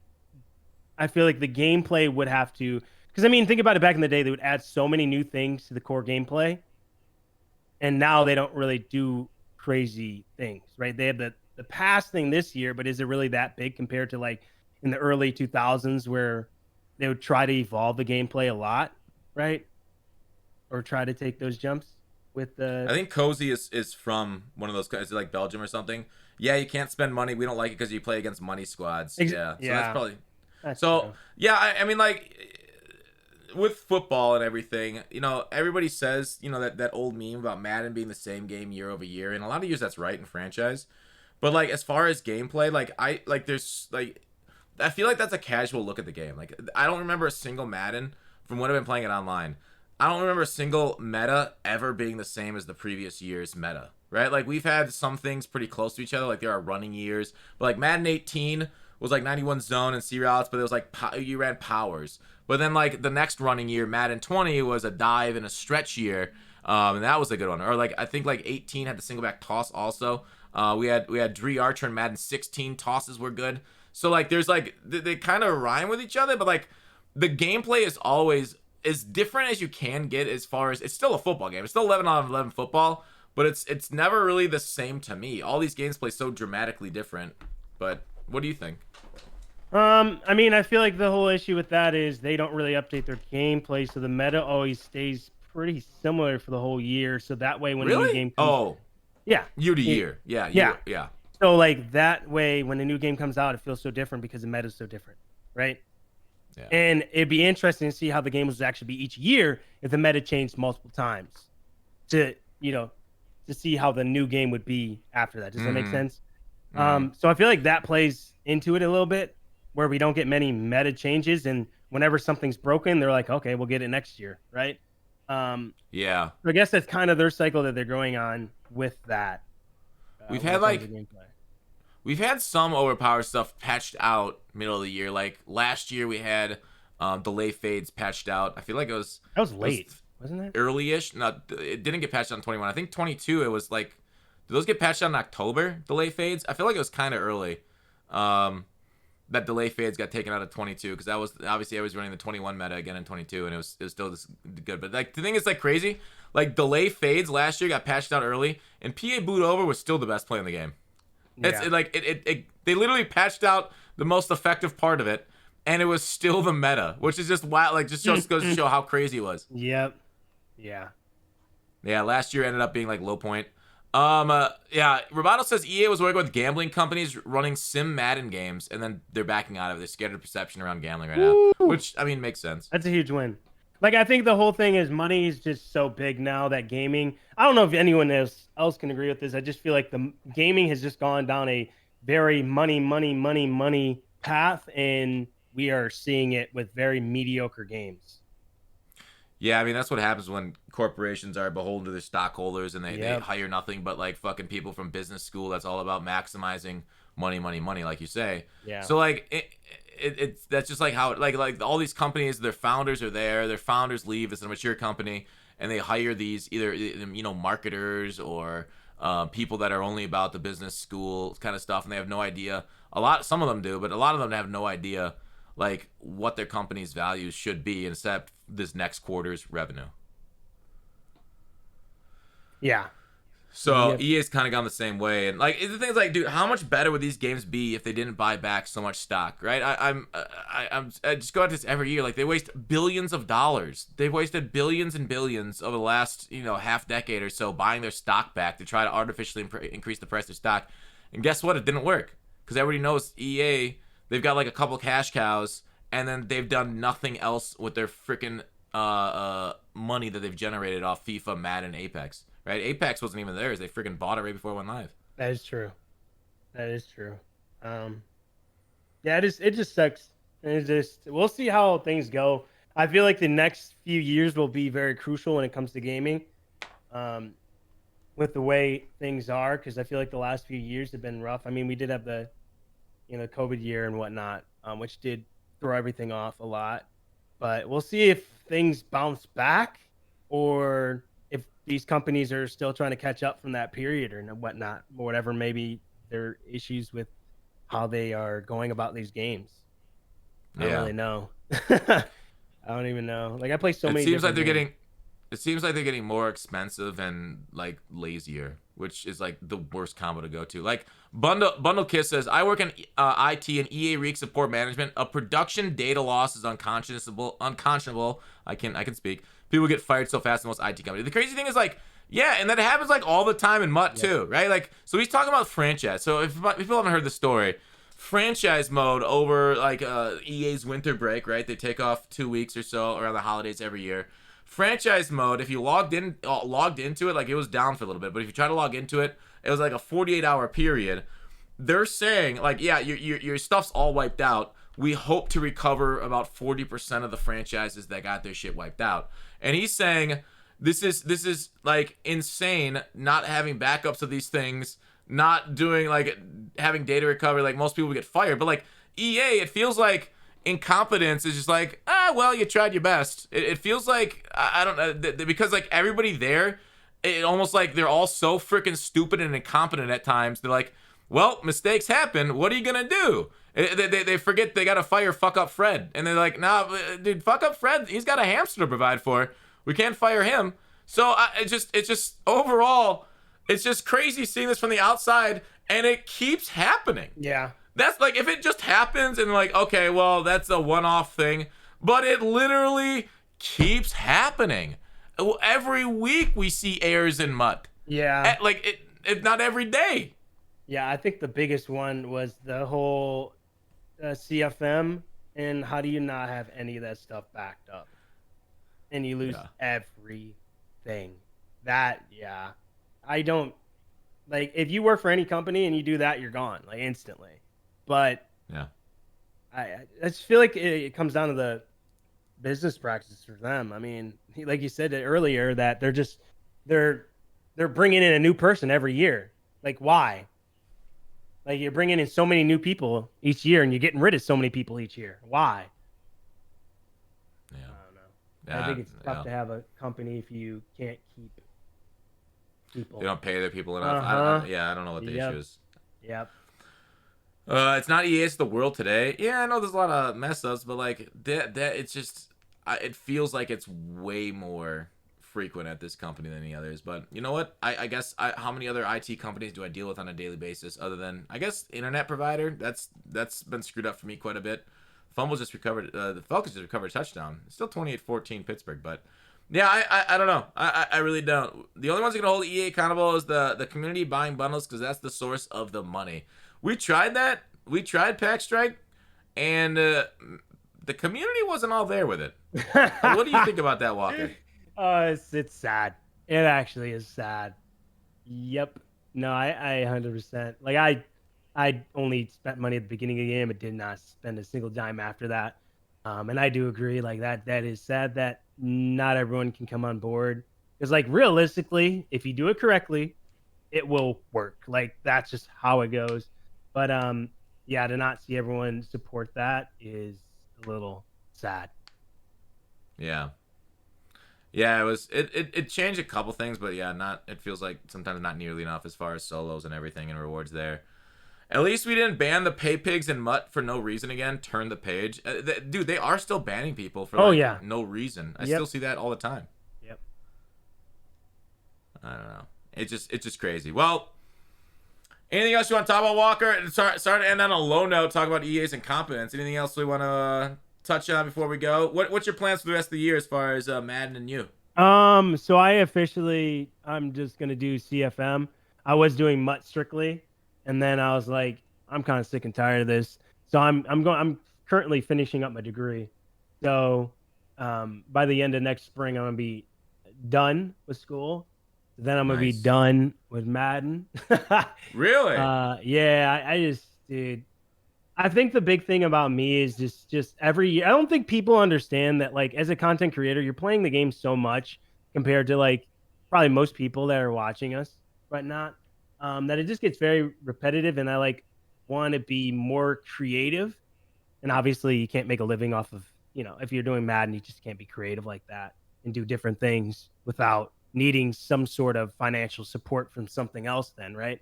I feel like the gameplay would have to, because, I mean, think about it, back in the day, they would add so many new things to the core gameplay, and now they don't really do crazy things, right? They have the pass thing this year, but is it really that big compared to, like, in the early 2000s where they would try to evolve the gameplay a lot, right? Or try to take those jumps. with the. I think Cozy is from one of those. Is it like Belgium or something? Yeah, you can't spend money. We don't like it because you play against money squads. Yeah, so that's probably. That's So true. yeah, I mean like with football and everything, you know, everybody says, you know, that old meme about Madden being the same game year over year, and a lot of years that's right in franchise. But like as far as gameplay, like there's like I feel like that's a casual look at the game. Like I don't remember a single Madden from when I've been playing it online. I don't remember a single meta ever being the same as the previous year's meta, right? Like we've had some things pretty close to each other, like there are running years, but like Madden 18 was like 91 zone and C routes, but it was like you ran powers. But then like the next running year, Madden 20 was a dive and a stretch year, and that was a good one. Or like I think like 18 had the single back toss also. We had Dree Archer and Madden 16 tosses were good. So like there's like they kind of rhyme with each other, but like the gameplay is always as different as you can get as far as it's still a football game. It's still 11 on 11 football, but it's never really the same to me. All these games play so dramatically different. But what do you think? I mean, I feel like the whole issue with that is they don't really update their gameplay, so the meta always stays pretty similar for the whole year. So that way, when a new game comes, yeah, year to year, yeah. So like that way, when a new game comes out, it feels so different because the meta is so different, right? Yeah. And it'd be interesting to see how the game would actually be each year if the meta changed multiple times to see how the new game would be after that. Does that make sense? So I feel like that plays into it a little bit, where we don't get many meta changes, and whenever something's broken, they're like, okay, we'll get it next year, right? Yeah. So I guess that's kind of their cycle that they're going on with that. We've had some overpowered stuff patched out middle of the year. Like last year, we had delay fades patched out. I feel like that was late, wasn't it? Early-ish. No, it didn't get patched out in 21. I think 22. It was like, did those get patched out in October? Delay fades. I feel like it was kind of early. That delay fades got taken out of 22 because that was obviously I was running the 21 meta again in 22, and it was still this good. But like the thing is like crazy. Like delay fades last year got patched out early, and PA boot over was still the best play in the game. They literally patched out the most effective part of it, and it was still the meta, which is just wild. Like just goes to show how crazy it was. Yep. Yeah. Yeah. Last year ended up being like low point. Yeah. Roboto says EA was working with gambling companies running sim Madden games, and then they're backing out of it. They're scared of perception around gambling right now, which I mean makes sense. That's a huge win. Like I think the whole thing is money is just so big now that gaming. I don't know if anyone else can agree with this. I just feel like the gaming has just gone down a very money path, and we are seeing it with very mediocre games. Yeah, I mean that's what happens when corporations are beholden to their stockholders and they hire nothing but like fucking people from business school that's all about maximizing money, like you say. Yeah. So like it's that's just like how like all these companies, their founders are there, their founders leave, it's a mature company, and they hire these either marketers or people that are only about the business school kind of stuff, and they have no idea. Some of them do, but a lot of them have no idea like what their company's values should be except this next quarter's revenue. Yeah. So EA's kind of gone the same way, and like the thing is, like, dude, how much better would these games be if they didn't buy back so much stock, right? I just go at this every year. Like they waste billions of dollars. They've wasted billions and billions over the last half decade or so buying their stock back to try to artificially increase the price of their stock. And guess what? It didn't work because everybody knows EA. They've got like a couple cash cows, and then they've done nothing else with their freaking money that they've generated off FIFA, Madden, Apex. Right? Apex wasn't even theirs. They freaking bought it right before it went live. That is true. Yeah, it just sucks. We'll see how things go. I feel like the next few years will be very crucial when it comes to gaming, with the way things are, because I feel like the last few years have been rough. I mean, we did have the COVID year and whatnot, which did throw everything off a lot. But we'll see if things bounce back or if these companies are still trying to catch up from that period or whatnot, or whatever, maybe there are issues with how they are going about these games. I don't really know. I don't even know. Like I play so many. It seems like they're getting more expensive and like lazier, which is like the worst combo to go to. Like Bundle Kiss says, I work in IT and EA wreaks of poor management. A production data loss is unconscionable. I can speak. People get fired so fast in most IT companies. The crazy thing is like Yeah, and that happens like all the time in Mutt too, right? Like, so he's talking about franchise. So if people haven't heard the story, franchise mode over like EA's winter break, right? They take off 2 weeks or so around the holidays every year. Franchise mode, if you logged into it, like it was down for a little bit, but if you try to log into it, it was like a 48-hour period. They're saying like, yeah, your stuff's all wiped out. We hope to recover about 40% of the franchises that got their shit wiped out. And he's saying this is like insane not having backups of these things, not doing like having data recovery. Like most people get fired, but like EA, it feels like incompetence is just like, well, you tried your best. It feels like I don't know, because like everybody there, it almost like they're all so freaking stupid and incompetent at times. They're like, well, mistakes happen. What are you gonna do? They forget they gotta fire fuck up Fred, and they're like, nah, dude, fuck up Fred. He's got a hamster to provide for. We can't fire him. So it's just overall, it's just crazy seeing this from the outside, and it keeps happening. Yeah. That's like, if it just happens and like, okay, well, that's a one-off thing, but it literally keeps happening. Every week we see errors in Mutt. Yeah. Like, if not every day. Yeah, I think the biggest one was the whole CFM, and how do you not have any of that stuff backed up? And you lose everything. That, yeah. I don't, like, if you work for any company and you do that, you're gone, like, instantly. But yeah, I just feel like it comes down to the business practices for them. I mean, like you said earlier, that they're bringing in a new person every year. Like, why? Like, you're bringing in so many new people each year, and you're getting rid of so many people each year. Why? Yeah. I don't know. I think it's tough to have a company if you can't keep people. They don't pay their people enough. I don't know what the issue is. Yep. It's not EA, it's the world today. Yeah, I know there's a lot of mess ups, but like that it's just it feels like it's way more frequent at this company than any others. But you know what? I guess how many other IT companies do I deal with on a daily basis other than, I guess, internet provider? That's been screwed up for me quite a bit. Fumbles just recovered. The Falcons just recovered a touchdown. It's still 28-14 Pittsburgh, but yeah, I don't know. I really don't. The only ones that can hold EA accountable is the community buying bundles, because that's the source of the money. We tried that. We tried Pack Strike, and the community wasn't all there with it. What do you think about that, Walker? It's sad. It actually is sad. Yep. No, I 100%. Like, I only spent money at the beginning of the game, but did not spend a single dime after that. And I do agree, like, that is sad that not everyone can come on board. Because, like, realistically, if you do it correctly, it will work. Like, that's just how it goes. But yeah, to not see everyone support that is a little sad. Yeah. Yeah, it changed a couple things, but yeah, it feels like sometimes not nearly enough as far as solos and everything and rewards there. At least we didn't ban the pay pigs and Mutt for no reason again. Turn the page. Dude, they are still banning people for no reason. I still see that all the time. Yep. I don't know. It's just crazy. Well, anything else you want to talk about, Walker? Sorry to end on a low note, talk about EA's incompetence. Anything else we want to touch on before we go? What's your plans for the rest of the year as far as Madden and you? So I'm just gonna do CFM. I was doing Mutt strictly, and then I was like, I'm kind of sick and tired of this. So I'm currently finishing up my degree. So by the end of next spring, I'm gonna be done with school. Then I'm gonna be done with Madden. Really? Yeah. I just, dude. I think the big thing about me is just every year. I don't think people understand that, like, as a content creator, you're playing the game so much compared to, like, probably most people that are watching us, but not that it just gets very repetitive. And I like want to be more creative. And obviously, you can't make a living off of, if you're doing Madden, you just can't be creative like that and do different things without needing some sort of financial support from something else. Then, right?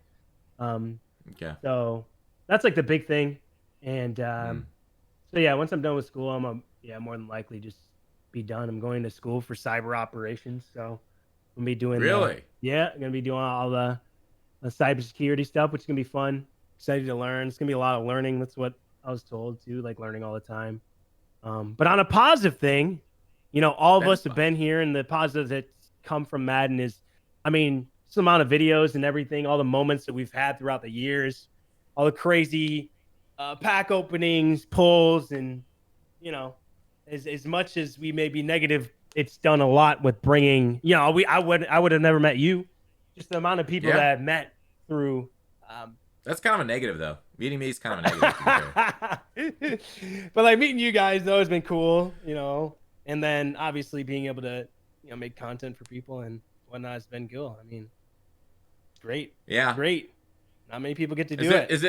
Okay. So that's like the big thing. And so yeah, once I'm done with school, I'm more than likely just be done. I'm going to school for cyber operations, so I'm gonna be doing I'm gonna be doing all the cybersecurity stuff, which is gonna be fun. Excited to learn. It's gonna be a lot of learning. That's what I was told too, like learning all the time. But on a positive thing, all of us have been here, and the positive that's come from Madden is I mean, just the amount of videos and everything, all the moments that we've had throughout the years, all the crazy pack openings, pulls, and you know, as much as we may be negative, it's done a lot with bringing. You know, I would have never met you. Just the amount of people Yeah. that I've met through. That's kind of a negative, though. Meeting me is kind of a negative. But like meeting you guys though has been cool, you know. And then obviously being able to, you know, make content for people and whatnot has been cool. I mean, it's great. Yeah. It's great. Not many people get to do it. Is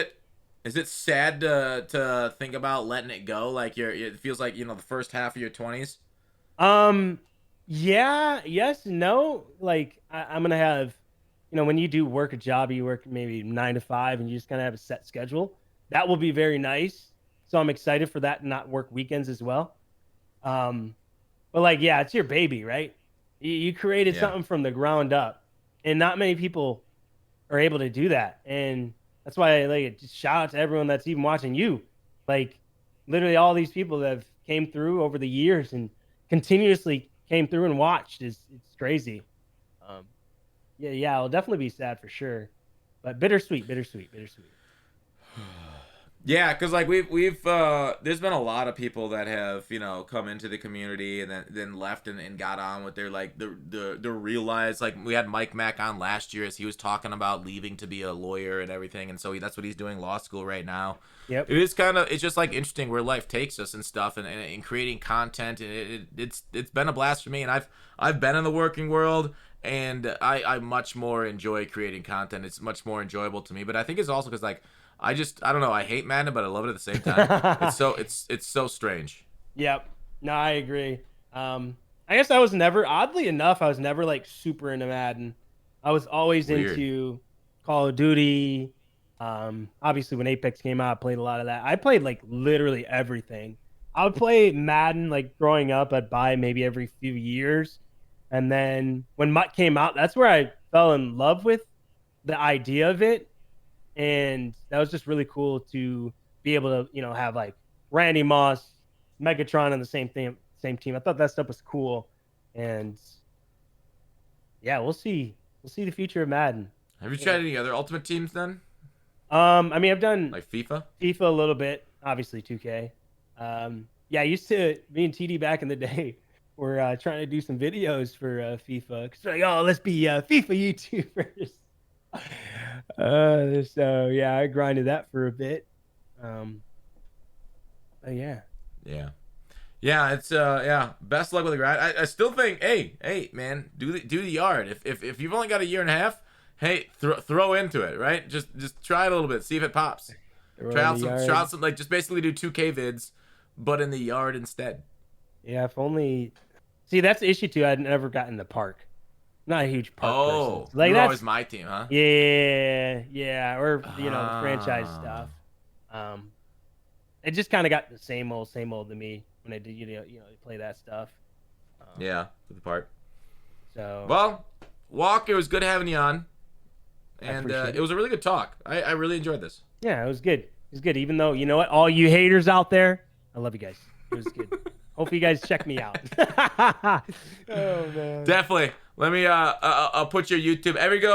it sad to think about letting it go? Like it feels like, you know, the first half of your 20s. Yeah, yes, no. Like I'm gonna have, you know, when you do work a job, you work maybe 9 to 5, and you just kind of have a set schedule. That will be very nice. So I'm excited for that, and not work weekends as well. But like, yeah, it's your baby, right? You created something from the ground up, and not many people are able to do that. And that's why I like just shout out to everyone that's even watching you. Like literally all these people that have came through over the years and continuously came through and watched it's crazy. Yeah, it'll definitely be sad for sure. But bittersweet. Yeah, because like we've there's been a lot of people that have, you know, come into the community and then left and got on with their like the real lives. Like we had Mike Mack on last year as he was talking about leaving to be a lawyer and everything, and so that's what he's doing, law school right now. Yep. It is it's just like interesting where life takes us and stuff, and creating content, and it's been a blast for me, and I've been in the working world. And I much more enjoy creating content. It's much more enjoyable to me. But I think it's also because like I don't know, I hate Madden, but I love it at the same time. It's so strange. Yep. No, I agree. I guess I was never, oddly enough, I was never like super into Madden. I was always Weird. into Call of Duty. Obviously when Apex came out, I played a lot of that. I played like literally everything. I would play Madden like growing up. I'd buy maybe every few years. And then when Mutt came out, that's where I fell in love with the idea of it. And that was just really cool to be able to, you know, have like Randy Moss, Megatron on the same team. I thought that stuff was cool. And yeah, we'll see the future of Madden. Have you tried any other Ultimate Teams then? I mean, I've done Like FIFA a little bit, obviously 2K. Yeah, I used to, me and TD back in the day, we're trying to do some videos for FIFA. Cause like, oh, let's be FIFA YouTubers. So yeah, I grinded that for a bit. Yeah. It's best luck with the grind. I still think, hey man, do the yard. If you've only got a year and a half, hey, throw into it, right? Just try it a little bit, see if it pops. Try out some like just basically do 2K vids, but in the yard instead. Yeah, if only. See, that's the issue too. I'd never gotten the park. Not a huge park person. Like you're that's always my team, huh? Yeah, or you know, the franchise stuff. It just kind of got the same old to me when I did you know play that stuff. Yeah, for the part. So well, Walk, it was good having you on, and it was a really good talk. I really enjoyed this. Yeah, it was good. It was good. Even though, you know what, all you haters out there, I love you guys. It was good. Hopefully you guys check me out. Oh man. Definitely. Let me I'll put your YouTube. Everybody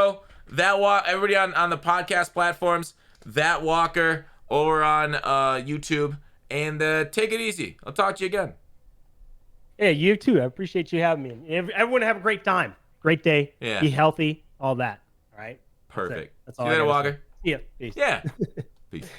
on the podcast platforms, That Walker over on YouTube, and take it easy. I'll talk to you again. Yeah, you too. I appreciate you having me. Everyone have a great time. Great day. Yeah. Be healthy. All that. All right. Perfect. That's See all you later, I gotta Walker. say. See ya. Peace. Yeah. Peace.